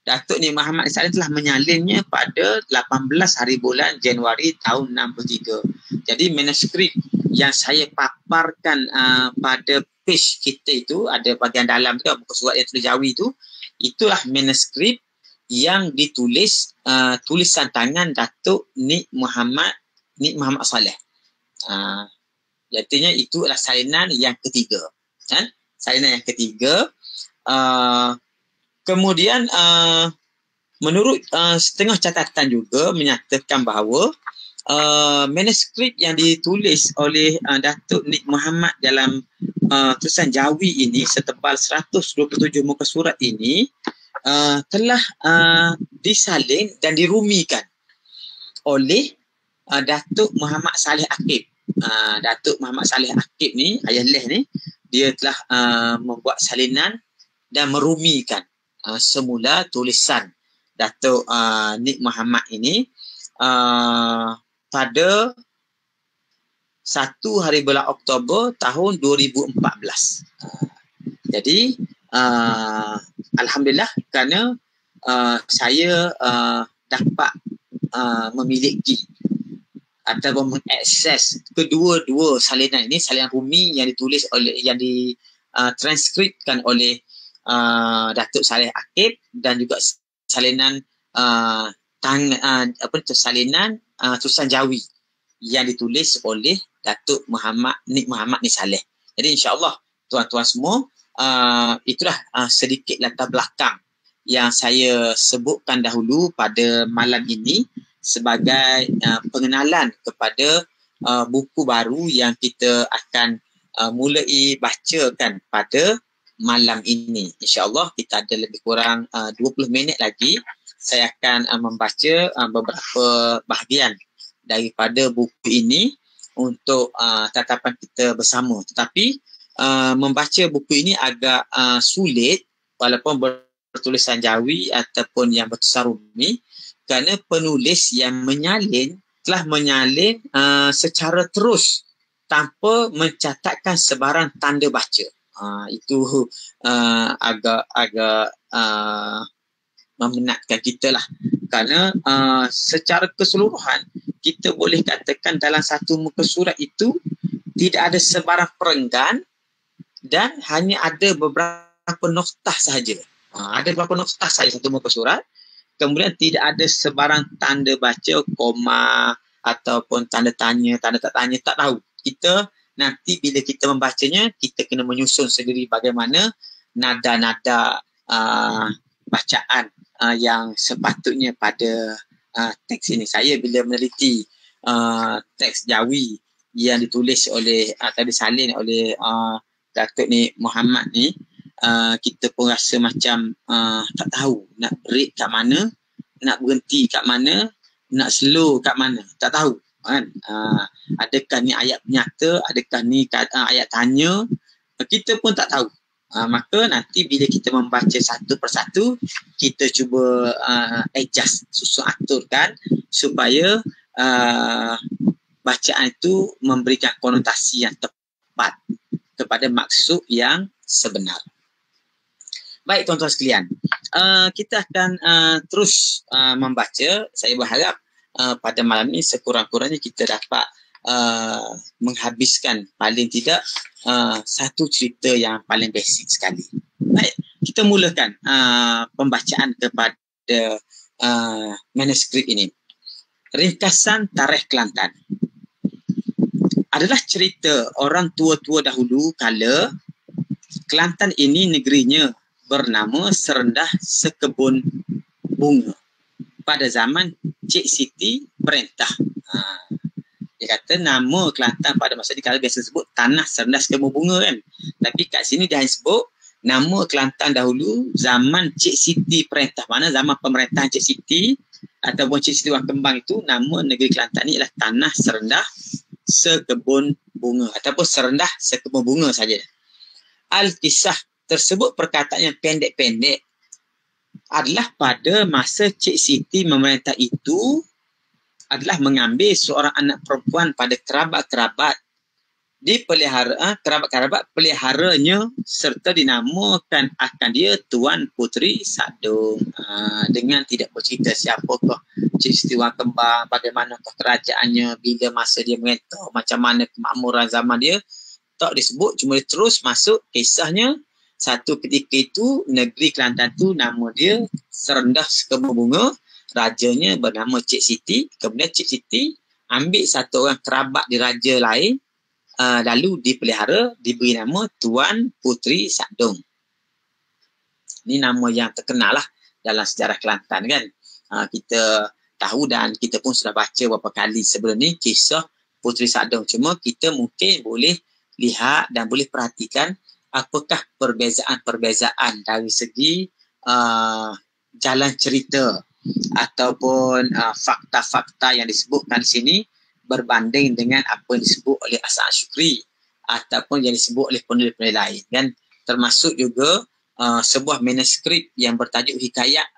Datuk Nik Muhammad Nik Saleh telah menyalinnya pada 18 hari bulan Januari tahun 63. Jadi manuskrip yang saya paparkan pada page kita itu, ada bahagian dalam tu, muka surat yang tulis Jawi itu, itulah manuskrip yang ditulis tulisan tangan Datuk Nik Muhammad Saleh. Jadinya itu adalah salinan yang ketiga, kan? Salinan yang ketiga. Kemudian menurut setengah catatan juga menyatakan bahawa manuskrip yang ditulis oleh Datuk Nik Muhammad dalam tulisan Jawi ini setebal 127 muka surat ini telah disalin dan dirumikan oleh Datuk Muhammad Saleh Akib. Datuk Muhammad Saleh Akib ni, Ayah Leh ni, dia telah membuat salinan dan merumikan semula tulisan Datuk Nik Muhammad ini pada 1 hari bulan Oktober tahun 2014. Jadi alhamdulillah kerana saya dapat memiliki ataupun mengakses kedua-dua salinan ini, salinan rumi yang ditulis oleh, yang ditranskripkan oleh Datuk Saleh Akib, dan juga salinan salinan tulisan Jawi yang ditulis oleh Datuk Nik Muhammad Nik Saleh. Jadi insya-Allah tuan-tuan semua, itulah sedikit latar belakang yang saya sebutkan dahulu pada malam ini sebagai pengenalan kepada buku baru yang kita akan mulai bacakan pada malam ini. InsyaAllah kita ada lebih kurang 20 minit lagi. Saya akan membaca beberapa bahagian daripada buku ini untuk tatapan kita bersama. Tetapi membaca buku ini agak sulit walaupun bertulisan Jawi ataupun yang bertulisan Rumi, kerana penulis yang menyalin telah menyalin secara terus tanpa mencatatkan sebarang tanda baca. Itu agak memenatkan kita lah, kerana secara keseluruhan kita boleh katakan dalam satu muka surat itu tidak ada sebarang perenggan dan hanya ada beberapa noktah sahaja. Ada beberapa noktah sahaja satu muka surat. Kemudian tidak ada sebarang tanda baca, koma ataupun tanda tanya, tanda tak tanya, tak tahu. Kita nanti bila kita membacanya, kita kena menyusun sendiri bagaimana nada-nada bacaan yang sepatutnya pada teks ini. Saya bila meneliti teks Jawi yang ditulis oleh atau disalin oleh Datuk Nik Muhammad ni, kita pun rasa macam tak tahu nak break kat mana, nak berhenti kat mana, nak slow kat mana, tak tahu kan. Adakah ni ayat penyata, adakah ni ayat tanya, kita pun tak tahu. Maka nanti bila kita membaca satu persatu, kita cuba adjust, susun aturkan supaya bacaan itu memberikan konotasi yang tepat kepada maksud yang sebenar. Baik tuan-tuan sekalian, kita akan terus membaca. Saya berharap pada malam ini sekurang-kurangnya kita dapat menghabiskan paling tidak satu cerita yang paling basic sekali. Baik, kita mulakan pembacaan kepada manuskrip ini. Ringkasan Tarikh Kelantan adalah cerita orang tua-tua dahulu kala Kelantan ini negerinya bernama Serendah Sekebun Bunga. Pada zaman Cik Siti perintah. Dia kata nama Kelantan pada masa ni kalau biasa sebut Tanah Serendah Sekebun Bunga kan. Tapi kat sini dia hanya sebut nama Kelantan dahulu zaman Cik Siti perintah. Mana zaman pemerintahan Cik Siti ataupun Cik Siti Wang Kembang itu, nama negeri Kelantan ni ialah Tanah Serendah Sekebun Bunga ataupun Serendah Sekebun Bunga saja. Al-Kisah tersebut perkataan yang pendek-pendek adalah pada masa Cik Siti memerintah itu adalah mengambil seorang anak perempuan pada kerabat-kerabat dipelihara, kerabat-kerabat peliharanya serta dinamakan akan dia Tuan Puteri Sadong. Dengan tidak bercerita siapakah Cik Siti Wang Kembang, bagaimanakah kerajaannya, bila masa dia merintah, macam mana kemakmuran zaman dia, tak disebut, cuma dia terus masuk kisahnya. Satu ketika itu negeri Kelantan tu nama dia Serendah Sekebun Bunga, rajanya bernama Cik Siti. Kemudian Cik Siti ambil satu orang kerabat di raja lain, lalu dipelihara, diberi nama Tuan Puteri Sadong. Ini nama yang terkenal lah dalam sejarah Kelantan kan. Kita tahu dan kita pun sudah baca beberapa kali sebelum ni kisah Puteri Sadong. Cuma kita mungkin boleh lihat dan boleh perhatikan apakah perbezaan-perbezaan dari segi jalan cerita ataupun fakta-fakta yang disebutkan di sini berbanding dengan apa yang disebut oleh Hasan Asyukri ataupun yang disebut oleh penulis-penulis lain kan. Termasuk juga sebuah manuskrip yang bertajuk Hikayat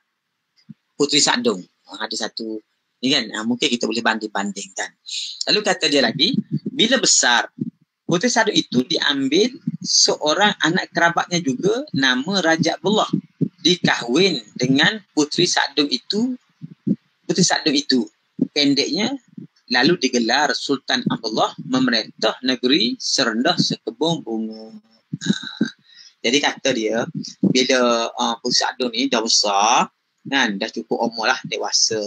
Puteri Sadong. Ada satu ni kan, mungkin kita boleh banding-bandingkan. Lalu kata dia lagi, bila besar Puteri Sadong itu diambil seorang anak kerabatnya juga nama Raja Abdullah, dikahwin dengan Puteri Sadong itu. Puteri Sadong itu pendeknya lalu digelar Sultan Abdullah memerintah negeri Serendah Sekebun Bunga. Jadi kata dia bila Puteri Sadong ni dah besar kan, dah cukup umur lah, dewasa,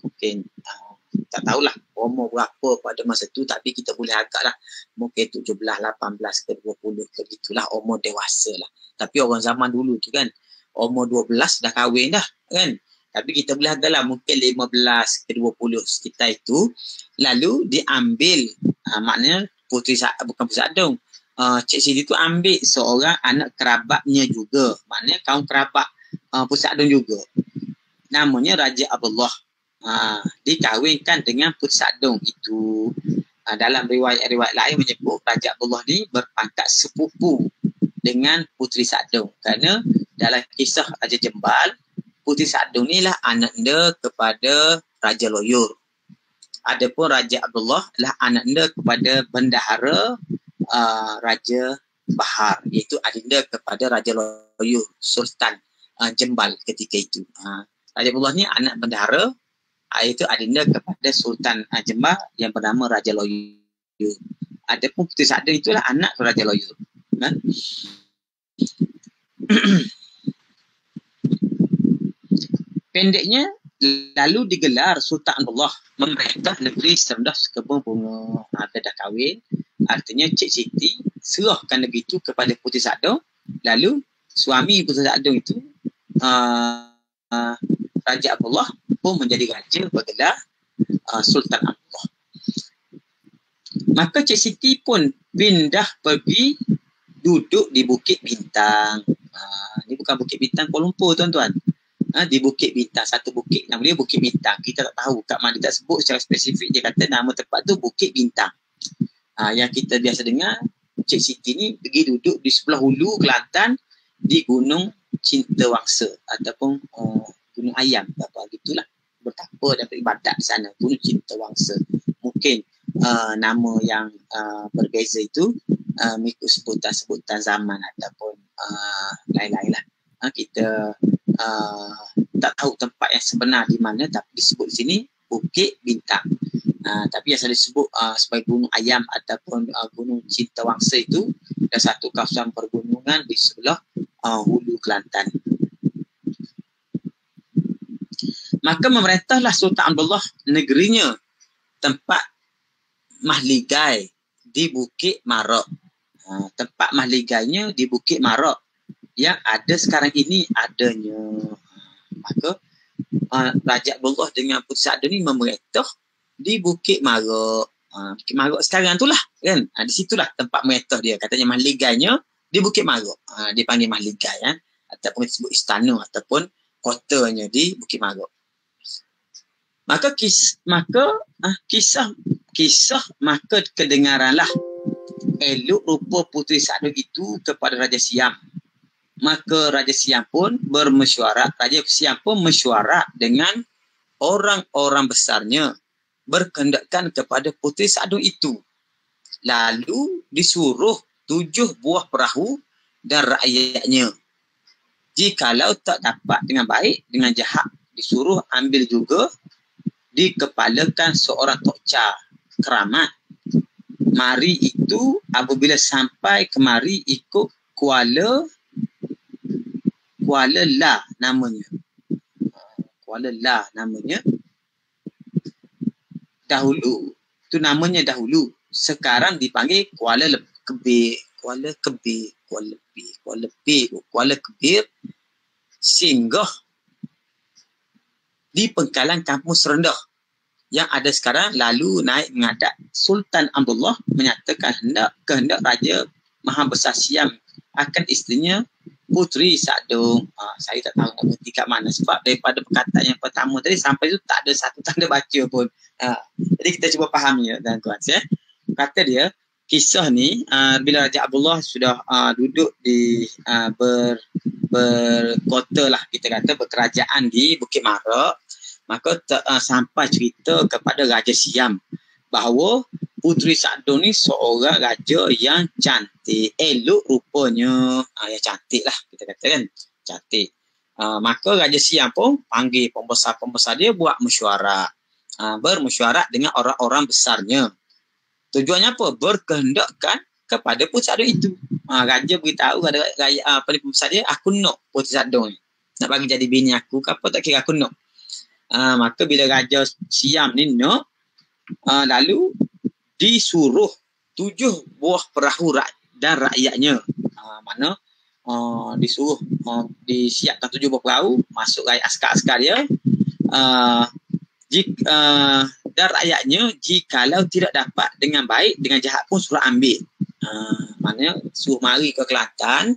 mungkin tak tahulah umur berapa pada masa tu, tapi kita boleh agak lah mungkin 17, 18 ke 20 ke gitulah, umur dewasa lah. Tapi orang zaman dulu tu kan umur 12 dah kahwin dah kan. Tapi kita boleh agak lah mungkin 15 ke 20 sekitar itu. Lalu diambil, maknanya bukan Puteri Sadong, Cik Siti tu ambil seorang anak kerabatnya juga, maknanya kaum kerabat Puteri Sadong juga, namanya Raja Abdullah. Dikahwinkan dengan Puteri Sadong itu. Dalam riwayat-riwayat lain menyebut Raja Abdullah ni berpangkat sepupu dengan Puteri Sadong, kerana dalam kisah Raja Jembal, Puteri Sadong ni lah ananda kepada Raja Loyor. Adapun Raja Abdullah lah ananda kepada bendahara Raja Bahar, iaitu adinda kepada Raja Loyor, Sultan Jembal ketika itu. Raja Abdullah ni anak bendahara, iaitu adinda kepada Sultan Jembal yang bernama Raja Loyor. Adapun Puteri Sadong itulah anak Raja Loyor. Kan? Pendeknya, lalu digelar Sultan Abdullah memerintah negeri Serendah Sekebun Bunga. Dia dah kahwin, artinya Cik Siti serahkan negeri itu kepada Puteri Sadong. Lalu suami Puteri Sadong itu Raja Abdullah pun menjadi raja bergelar Sultan Abdullah. Maka Cik Siti pun pindah pergi duduk di Bukit Bintang. Ini bukan Bukit Bintang Kuala Lumpur tuan-tuan. Di Bukit Bintang, satu bukit nama dia Bukit Bintang. Kita tak tahu kat mana, dia tak sebut secara spesifik. Dia kata nama tempat tu Bukit Bintang. Yang kita biasa dengar, Cik Siti ni pergi duduk di sebelah hulu Kelantan di Gunung Cinta Wangsa ataupun Gunung Ayam apa gitulah, bertapa dan beribadat di sana, Gunung Cinta Wangsa. Mungkin nama yang berbeza itu mengikut sebutan-sebutan zaman ataupun lain-lain lah. Kita tak tahu tempat yang sebenar di mana, tapi disebut di sini Bukit Bintang. Tapi yang saya disebut sebagai Gunung Ayam ataupun Gunung Cinta Wangsa itu ada satu kawasan pergunungan di sebelah hulu Kelantan. Maka memerintahlah Sultan Abdullah negerinya tempat mahligai di Bukit Marak. Tempat mahligainya di Bukit Marak, yang ada sekarang ini adanya. Maka Raja Abdullah dengan Puteri Sa'dun ni memerintah di Bukit Marok. Bukit Marok sekarang tu lah kan. Di situlah tempat merintah dia. Katanya mahligainya di Bukit Marok. Dia panggil mahligai kan. Ataupun disebut istana ataupun kotanya di Bukit Marok. Maka kisah maka kedengaranlah elok rupa Puteri Sa'dun itu kepada Raja Siam. Maka Raja Siam pun mesyuarat dengan orang-orang besarnya berkehendakkan kepada Puteri Sa'dun itu. Lalu disuruh 7 buah perahu dan rakyatnya. Jikalau tak dapat dengan baik, dengan jahat, disuruh ambil juga, dikepalakan seorang tokca keramat. Mari itu apabila sampai kemari ikut Kuala La namanya. Kuala La namanya. Dahulu. Itu namanya dahulu. Sekarang dipanggil Kuala Kebir. Singgah di pengkalan kampus rendah yang ada sekarang, lalu naik menghadap Sultan Abdullah menyatakan kehendak Raja Maha Besar Siam akan isterinya Puteri Sa'dun. Saya tak tahu nak berhenti kat mana sebab daripada perkataan yang pertama tadi sampai tu tak ada satu tanda baca pun. Jadi kita cuba fahami tuan-tuan. Kata dia, kisah ni bila Raja Abdullah sudah duduk di berkota lah, kita kata berkerajaan di Bukit Marok, maka sampai cerita kepada Raja Siam bahawa Puteri Sa'dun ni seorang raja yang cantik, elok rupanya, yang cantik lah kita kata kan, cantik. Maka Raja Siam pun panggil pembesar-pembesar dia buat mesyuarat, bermesyuarat dengan orang-orang besarnya. Tujuannya apa? Berkehendakkan kepada Puteri Sa'dun itu. Raja beritahu pada pembesar dia, aku nak Puteri Sa'dun ni, nak bagi jadi bini aku ke apa tak kira, aku nak. Maka bila Raja Siam ni nak, lalu disuruh 7 buah perahu dan rakyatnya. Mana disuruh disiapkan 7 buah perahu, masuk askar-askar dia, dan rakyatnya jikalau tidak dapat dengan baik, dengan jahat pun suruh ambil. Maknanya suruh mari ke Kelantan,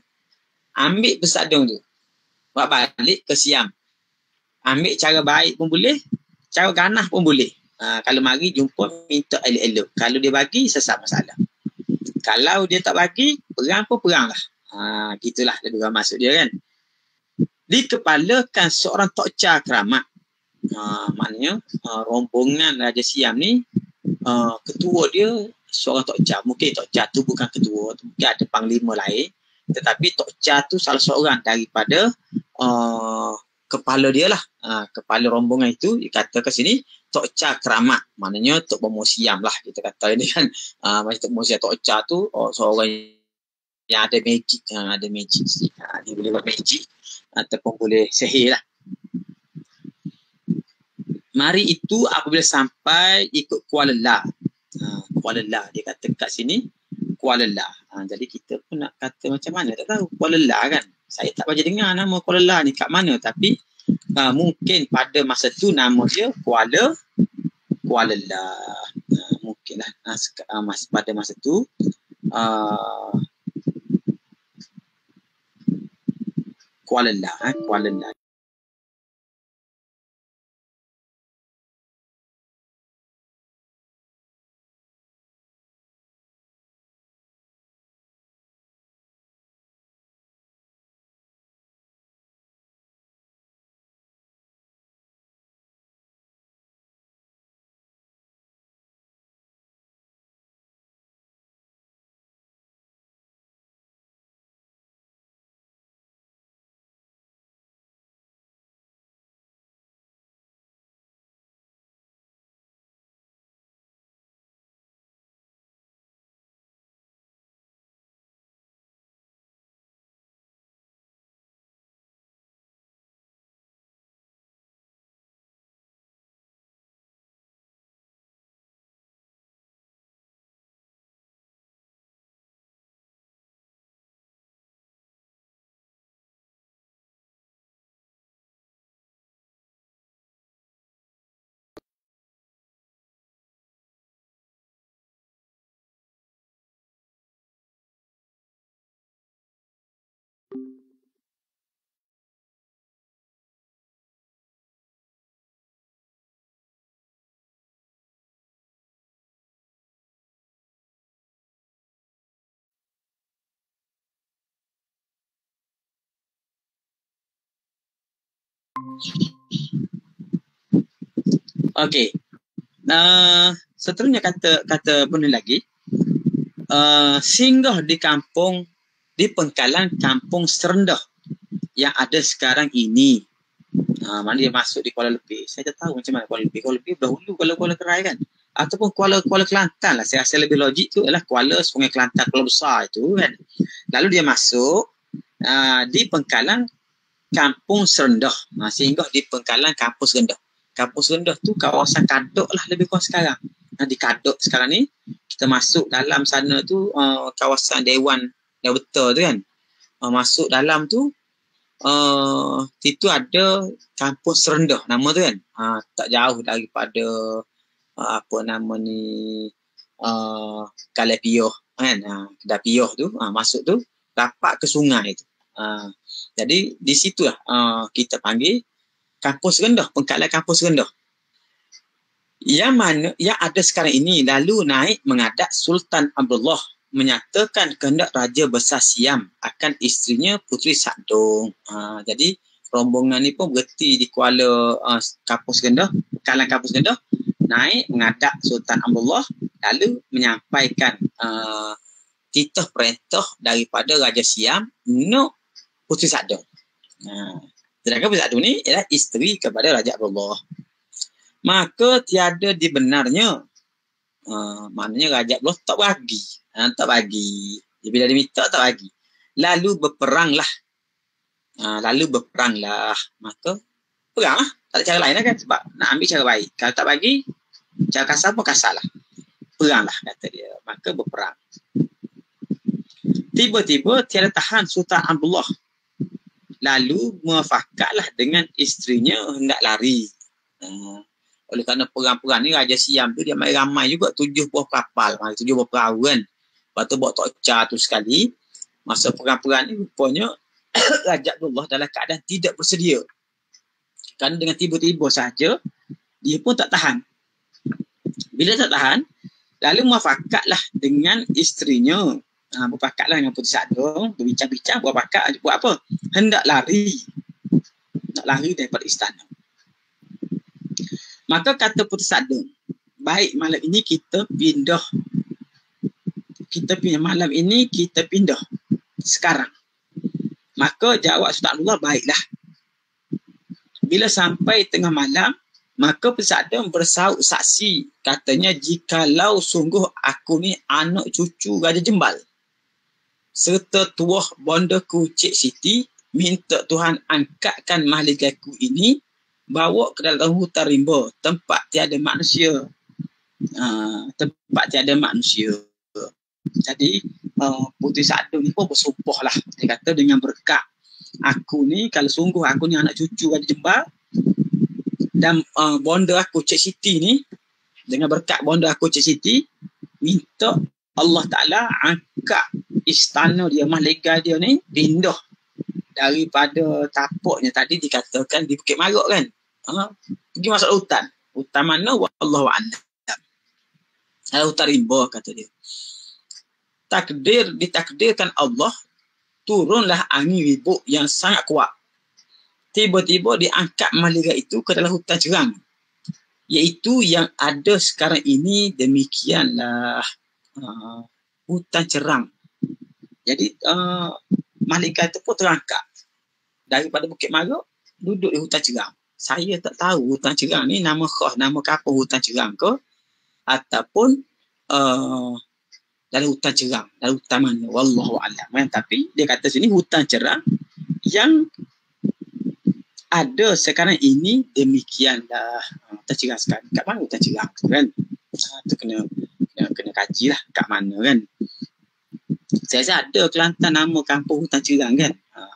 ambil Sa'dun tu, buat balik ke Siam. Ambil cara baik pun boleh, cara ganah pun boleh. Kalau mari jumpa minta elok-elok. Kalau dia bagi, sesat masalah. Kalau dia tak bagi, perang pun perang lah. Gitulah lebih kurang maksud dia kan. Dikepalakan seorang tokca keramat. Maknanya rombongan Raja Siam ni, ketua dia seorang tokca. Mungkin tokca tu bukan ketua, mungkin ada panglima lain. Tetapi tokca tu salah seorang daripada kepala dia lah. Kepala rombongan itu dikata ke sini tokca keramat, maknanya Tok Bomo Siam lah kita kata ini kan. Macam Tok Bomo Siam, tokca tu seorang yang ada magic, dia boleh buat magic ataupun boleh sihir lah. Mari itu apabila sampai ikut Kuala La. Kuala La dia kata kat sini Kuala La. Jadi kita pun nak kata macam mana tak tahu. Kuala La kan. Saya tak baca dengar nama Kuala La ni kat mana, tapi mungkin pada masa tu nama dia Kuala La. Mungkinlah pada masa tu Kuala La. Okey. Seterusnya kata penulis lagi, singgah di pengkalan kampung serendah yang ada sekarang ini. Mana dia masuk di Kuala Lumpur. Saya tak tahu macam mana Kuala Lumpur. Kuala Lumpur dahulu Kuala Kerai kan. Ataupun Kuala Kelantan lah. Saya rasa lebih logik tu adalah Kuala Sungai Kelantan, Kuala Besar itu kan. Lalu dia masuk di pengkalan kampung serendah. Singgah di pengkalan kampus rendah. Kampus rendah tu kawasan Kadok lah lebih kurang sekarang. Di Kadok sekarang ni kita masuk dalam sana tu kawasan Dewan Betul tu kan. Masuk dalam tu itu ada kampung serendah nama tu kan. Tak jauh daripada apa nama ni Kalai Pioh kan. Kedai Pioh tu masuk tu tapak ke sungai tu. Jadi di situ lah kita panggil kampus rendah, pengkalan kampus rendah. Yang mana yang ada sekarang ini lalu naik menghadap Sultan Abdullah menyatakan kehendak Raja Besar Siam akan isterinya Puteri Sakdong. Jadi rombongan ni pun berhenti di Kuala Kampus Rendah, Pengkalan Kampus Rendah, naik menghadap Sultan Abdullah lalu menyampaikan titah perintah daripada Raja Siam untuk Puteri Sakdong. Sedangkan Puteri Sakdong ni ialah isteri kepada Raja Abdullah. Maka tiada dibenarnya, maknanya Raja Abdullah tak bagi. Bila dia minta tak bagi. Lalu berperanglah. Maka peranglah. Tak ada cara lain lah kan. Sebab nak ambil cara baik. Kalau tak bagi, cara kasar pun kasar lah. Peranglah kata dia. Maka berperang. Tiba-tiba tiada tahan Sultan Abdullah. Lalu muafakatlah dengan isterinya hendak lari. Oleh kerana perang-perang ni Raja Siam tu dia main ramai juga 7 buah kapal, 7 buah perahu kan. Lepas tu bawa tokca tu sekali. Masa perang-perang ni rupanya Raja Abdullah dalam keadaan tidak bersedia. Kerana dengan tiba-tiba saja dia pun tak tahan. Bila tak tahan, lalu muafakatlah dengan isterinya. Berpakatlah dengan Puteri Sakdong, berbincang-bincang, berpakat buat apa? Hendak lari. Nak lari daripada istana. Maka kata Puteri Sakdong, baik malam ini kita pindah. Malam ini kita pindah sekarang. Maka jawab Sultan Abdullah, baiklah. Bila sampai tengah malam, maka Puteri Sakdong bersaut saksi. Katanya, jikalau sungguh aku ni anak cucu Raja Jembal serta tuah bondaku Cik Siti, minta Tuhan angkatkan mahligaku ini bawa ke dalam hutan rimba, tempat tiada manusia. Jadi Puteri Sakdong ni pun bersumpah lah. Dia kata dengan berkat aku ni, kalau sungguh aku ni anak cucu Raja Jembal dan bonda aku Cik Siti ni, dengan berkat bonda aku Cik Siti, minta Allah Ta'ala angkat istana dia, mahligai dia ni pindah daripada tapuknya tadi dikatakan di Bukit Marok kan. Pergi masuk hutan. Hutan mana? Wallahu a'lam. Hutan rimba kata dia. Ditakdirkan Allah, turunlah angin ribut yang sangat kuat. Tiba-tiba diangkat mahligai itu ke dalam hutan cerang. Iaitu yang ada sekarang ini, demikianlah hutan cerang. Jadi mahligai itu pun terangkat daripada Bukit Marok, duduk di hutan cerang. Saya tak tahu hutan cerang ni nama khas, nama kampung hutan cerang ke, ataupun dalam hutan cerang, dalam hutan mana, wallahu a'lam kan. Tapi dia kata sini hutan cerang yang ada sekarang ini, demikianlah hutan cerang sekarang. Kat mana hutan cerang tu kan? Itu kena kaji lah kat mana kan. Saya rasa ada Kelantan nama kampung hutan cerang kan.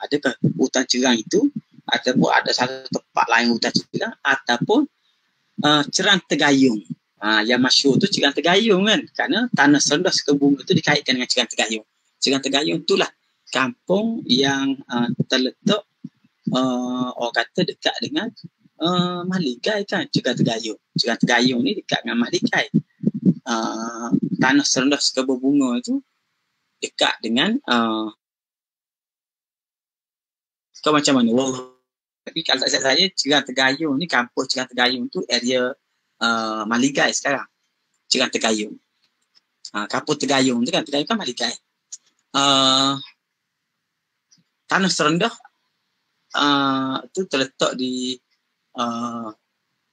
Adakah hutan cerang itu ataupun ada satu tempat lain hutan cerang, ataupun Cerang Tegayung. Yang masyhur tu Cerang Tegayung kan, kerana tanah serendah Sekebunga tu dikaitkan dengan Cerang Tegayung. Cerang Tegayung itulah kampung yang terletak orang kata dekat dengan mahligai kan, Cerang Tegayung. Cerang Tegayung ni dekat dengan mahligai. Tanah serendah Sekebunga itu dekat dengan kau macam mana? Tapi kalau tak silap saya, Cerang Tegayung ni, kampus Cerang Tegayung tu area Maligai sekarang. Cerang Tegayung. Kampus Tegayung tu kan, Tegayung kan Maligai. Tanah Serendah tu terletak di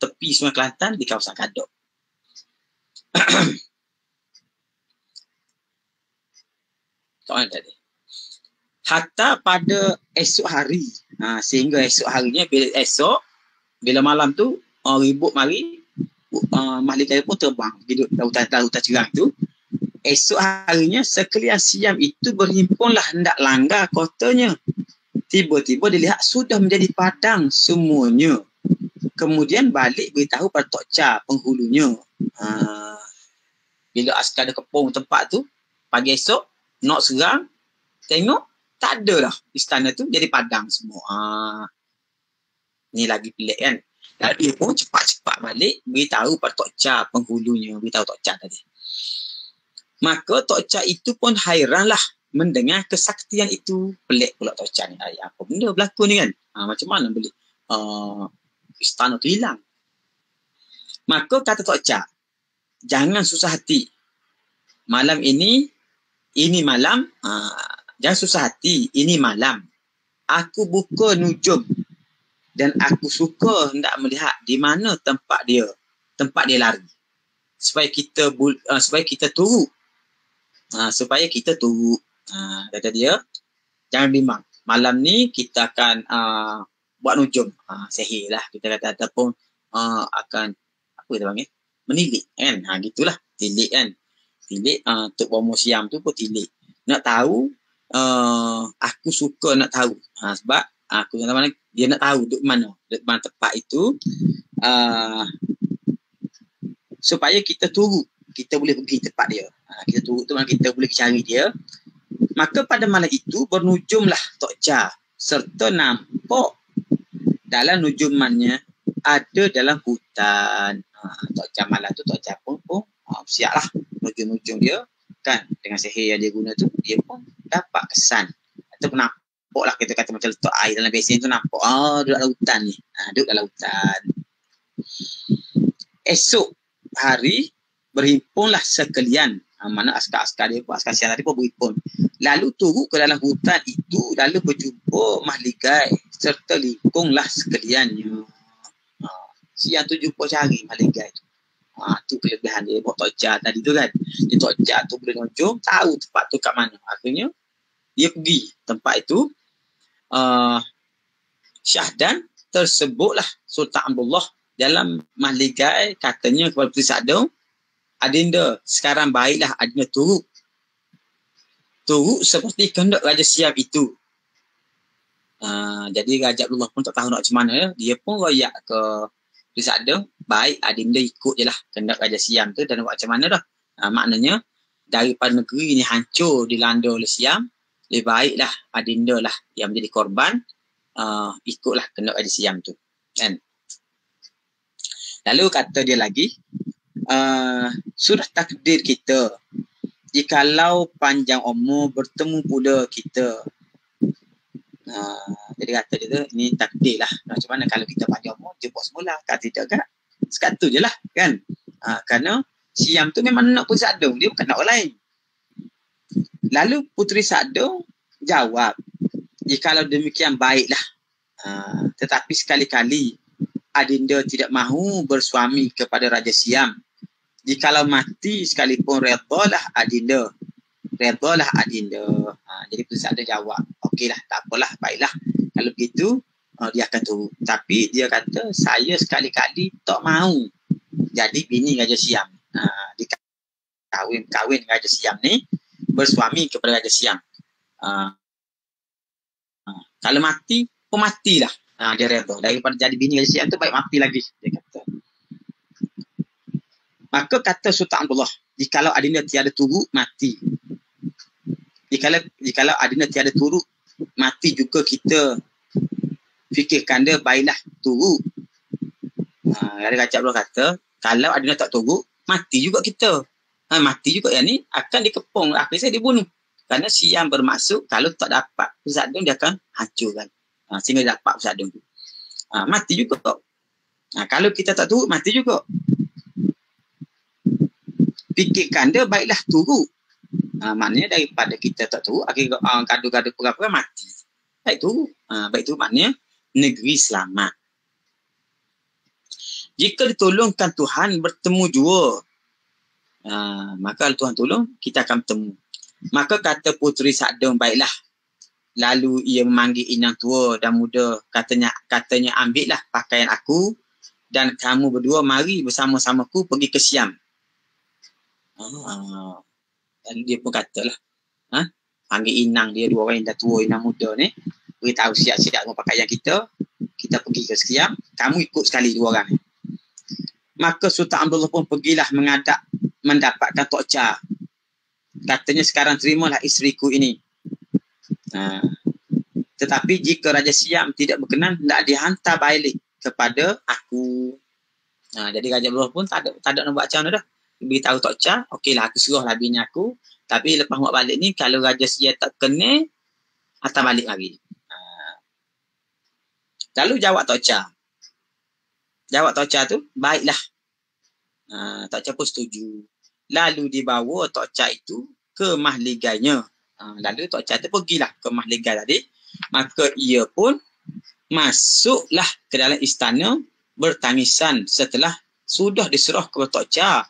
tepi Sungai Kelantan di kawasan Kadok. Soalan tadi. Hatta pada esok hari, sehingga esok harinya, bila malam tu ribut mari, Maligai pun terbang hidup lautan Cerang tu. Esok harinya sekalian siam itu berhimpunlah hendak langgar kotanya. Tiba-tiba dilihat sudah menjadi padang semuanya. Kemudian balik beritahu pada Tok Cha penghulunya. Bila askar dia kepung tempat tu, pagi esok nak serang, tengok tak ada dah istana tu, jadi padang semua. Ni lagi pelik kan. Lalu dia pun cepat-cepat balik beritahu pada Tok Cha penghulunya, beritahu Tok Cha tadi. Maka Tok Cha itu pun hairanlah mendengar kesaktian itu. Pelik pula Tok Cha ni. Apa benda berlaku ni kan? Macam mana boleh istana tu hilang? Maka kata Tok Cha, jangan susah hati. Malam ini malam, jangan susah hati, ini malam. Aku buka nujum dan aku suka hendak melihat di mana tempat dia lari. Supaya kita tunggu. Supaya kita tunggu. Kata dia, jangan bimbang. Malam ni kita akan buat nujum. Sihir lah kita kata, ataupun akan apa kita panggil? Menilik kan. Gitulah. Tilik kan. Tilik Tok Bomo Siam tu pun tilik. Nak tahu, aku suka nak tahu. Sebab aku kata mana dia nak tahu duduk mana tempat itu, supaya kita tunggu. Kita boleh pergi tempat dia. Kita tunggu tu, kita boleh cari dia. Maka pada malam itu bernujumlah Tok Cha, serta nampak dalam nujumannya ada dalam hutan. Tok Cha malam tu, Tok Cha pun siap lah nujum-nujum dia kan, dengan sihir yang dia guna tu, dia pun dapat kesan ataupun nampak lah, kita kata macam letak air dalam besin tu, nampak duduk dalam hutan ni, duduk dalam hutan. Esok hari berhimpunlah sekalian, mana askar-askar dia pun, askar siang tadi pun berhimpun, lalu turut ke dalam hutan itu, lalu berjumpa Maligai serta lingkunglah sekaliannya. Siang tu jumpa cari Maligai tu. Tu kelebihan dia buat Tok Cha tadi tu kan. Dia Tok Cha tu boleh nujum, tahu tempat tu kat mana. Akhirnya dia pergi tempat itu. Syahdan tersebutlah Sultan Abdullah dalam Maligai katanya kepada Puteri Sadong, Adinda sekarang baiklah Adinda turut seperti kehendak Raja Siam itu. Jadi Raja Abdullah pun tak tahu nak macam mana. Dia pun royak ke Puteri Sadong, baik Adinda ikut je lah kehendak Raja Siam tu, dan buat macam mana dah. Maknanya daripada negeri ni hancur dilanda oleh Siam, lebih baiklah Adinda lah yang menjadi korban, ikutlah kehendak Raja Siam tu kan. Lalu kata dia lagi, sudah takdir kita, jikalau panjang umur bertemu pula kita. Jadi kata dia tu, ini takdir lah. Macam mana kalau kita panjang umur, jumpa semula. Kata tidak kan, sekatu je lah kan. Kerana Siam tu memang nak Puteri Sadong, dia bukan nak orang lain. Lalu Puteri Sadong jawab, jikalau demikian baiklah, tetapi sekali-kali Adinda tidak mahu bersuami kepada Raja Siam. Jikalau mati sekalipun redalah Adinda. Jadi Puteri Sadong jawab, okeylah, tak apalah, baiklah. Kalau begitu, dia akan turut. Tapi dia kata, saya sekali-kali tak mahu jadi bini Raja Siam. Kawin Raja Siam ni, bersuami kepada Raja Siam. Kalau mati, pun matilah. Dia reda. Daripada jadi bini Raja Siam tu, baik mati lagi, dia kata. Maka kata Sultan Abdullah, jikalau Adinda tiada turut, mati. Jikalau Adinda tiada turut, mati juga kita fikirkan dia, baiklah turut. Raja Abdullah kata, kalau Adinda tak turut, mati juga kita. Mati juga yang ni akan dikepung, akhirnya saya dibunuh. Kerana Siam bermaksud kalau tak dapat Puteri Sadong, dia akan hancurkan. Sehingga dapat Puteri Sadong tu. mati juga. Kalau kita tak turut, mati juga. Fikirkan dia, baiklah turut. Maknanya daripada kita tak turut, akhirnya gaduh-gaduh perang mati. Baik tu maknanya negeri selamat. Jika ditolongkan Tuhan bertemu jua, maka Tuhan tolong, kita akan bertemu. Maka kata Puteri Sakdong, baiklah. Lalu ia memanggil inang tua dan muda. Katanya ambillah pakaian aku dan kamu berdua mari bersama-samaku pergi ke Siam. Dan dia pun katalah, panggil inang dia, dua orang yang dah tua, inang muda ni, beritahu siap-siap dengan pakaian kita pergi ke Siam, kamu ikut sekali dua orang ni. Maka Sultan Abdullah pun pergilah mendapatkan Tok Cha. Katanya, sekarang terimalah isteriku ini. Tetapi jika Raja Siam tidak berkenan, tidak dihantar balik kepada aku. Jadi Raja Abdullah pun tak ada nak buat macam mana dah. Beritahu Tok Cha, okeylah aku suruhlah bini aku. Tapi lepas buat balik ni, kalau Raja Siam tak kena, hantar balik lagi. Lalu jawab Tok Cha. Jawab Tok Cha tu, baiklah. Tok Cha pun setuju. Lalu dibawa Tok Cha itu ke mahligainya. Lalu Tok Cha tu pergilah ke mahligai tadi. Maka ia pun masuklah ke dalam istana bertangisan setelah sudah diserah kepada Tok Cha.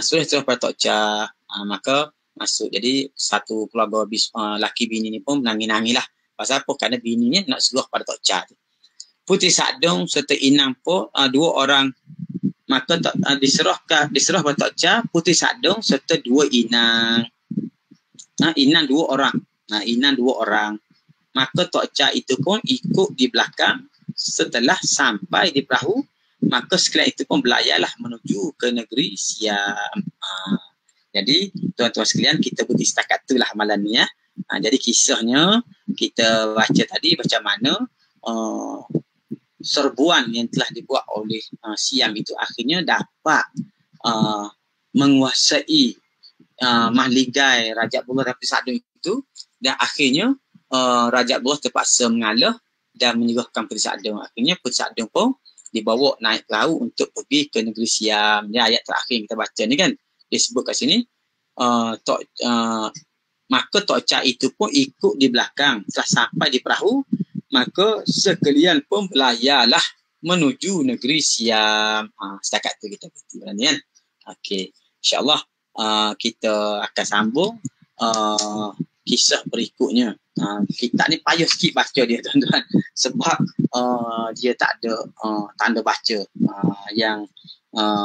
Sudah diserah kepada Tok Cha. Maka masuk. Jadi satu keluarga laki bini ni pun menangis-nangis lah. Pasal apa? Kerana bininya nak serah pada Tok Cha tu. Puteri Sakdong serta inang pun dua orang. Maka diserah pada Tok Cha, Puteri Sakdong serta dua inang. Inang dua orang. Maka Tok Cha itu pun ikut di belakang. Setelah sampai di perahu, maka sekalian itu pun belayarlah menuju ke negeri Siam. Jadi tuan-tuan sekalian, kita berhenti setakat itulah malam ni ya. Jadi kisahnya kita baca tadi macam mana serbuan yang telah dibuat oleh Siam itu akhirnya dapat menguasai mahligai Raja Abdullah dan Puteri Sakdong itu, dan akhirnya Raja Abdullah terpaksa mengalah dan menyerahkan Puteri Sakdong. Akhirnya Puteri Sakdong pun dibawa naik perahu untuk pergi ke negeri Siam. Ini ayat terakhir yang kita baca ni kan, disebut kat sini. Maka Tok Cha itu pun ikut di belakang. Setelah sampai di perahu, maka sekalian pun belayarlah menuju negeri Siam. Setakat tu kita berhenti kan. Okey, insyaAllah kita akan sambung kisah berikutnya. Kitab ni payah sikit baca dia tuan-tuan, sebab dia tak ada tanda baca yang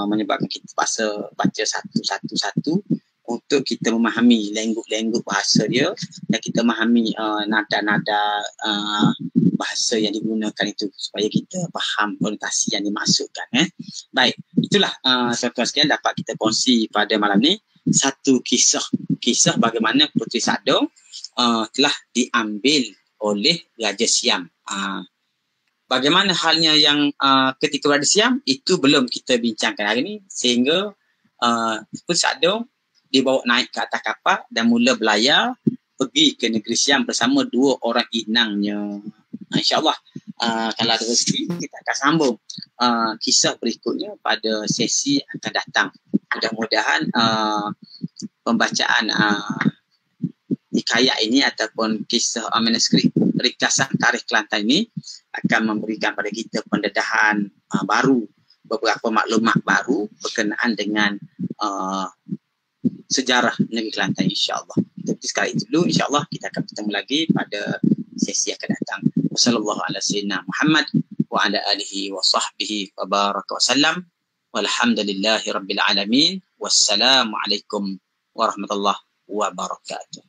menyebabkan kita terpaksa baca satu-satu untuk kita memahami lengguk-lengguk bahasa dia dan kita memahami nada-nada bahasa yang digunakan itu supaya kita faham konotasi yang dimaksudkan. Baik, itulah tuan-tuan sekalian dapat kita kongsi pada malam ni satu kisah bagaimana Puteri Sakdong telah diambil oleh Raja Siam. Bagaimana halnya yang ketika Raja Siam itu belum kita bincangkan hari ini, sehingga Puteri Sakdong dibawa naik ke atas kapal dan mula belayar pergi ke negeri Siam bersama dua orang inangnya. InsyaAllah kalau ada rezeki kita akan sambung kisah berikutnya pada sesi akan datang. Mudah-mudahan pembacaan hikayat ini ataupun kisah manuskrip ringkasan tarikh Kelantan ini akan memberikan pada kita pendedahan baru, beberapa maklumat baru berkenaan dengan sejarah negeri Kelantan, insyaAllah. Tapi sekali itu dulu, insyaAllah kita akan bertemu lagi pada sesi akan datang. Wassallallahu ala sayyidina Muhammad wa ala alihi wa sahbihi wa baraka wa sallam. Walhamdulillahi rabbil alamin. Wassalamualaikum warahmatullahi wabarakatuh.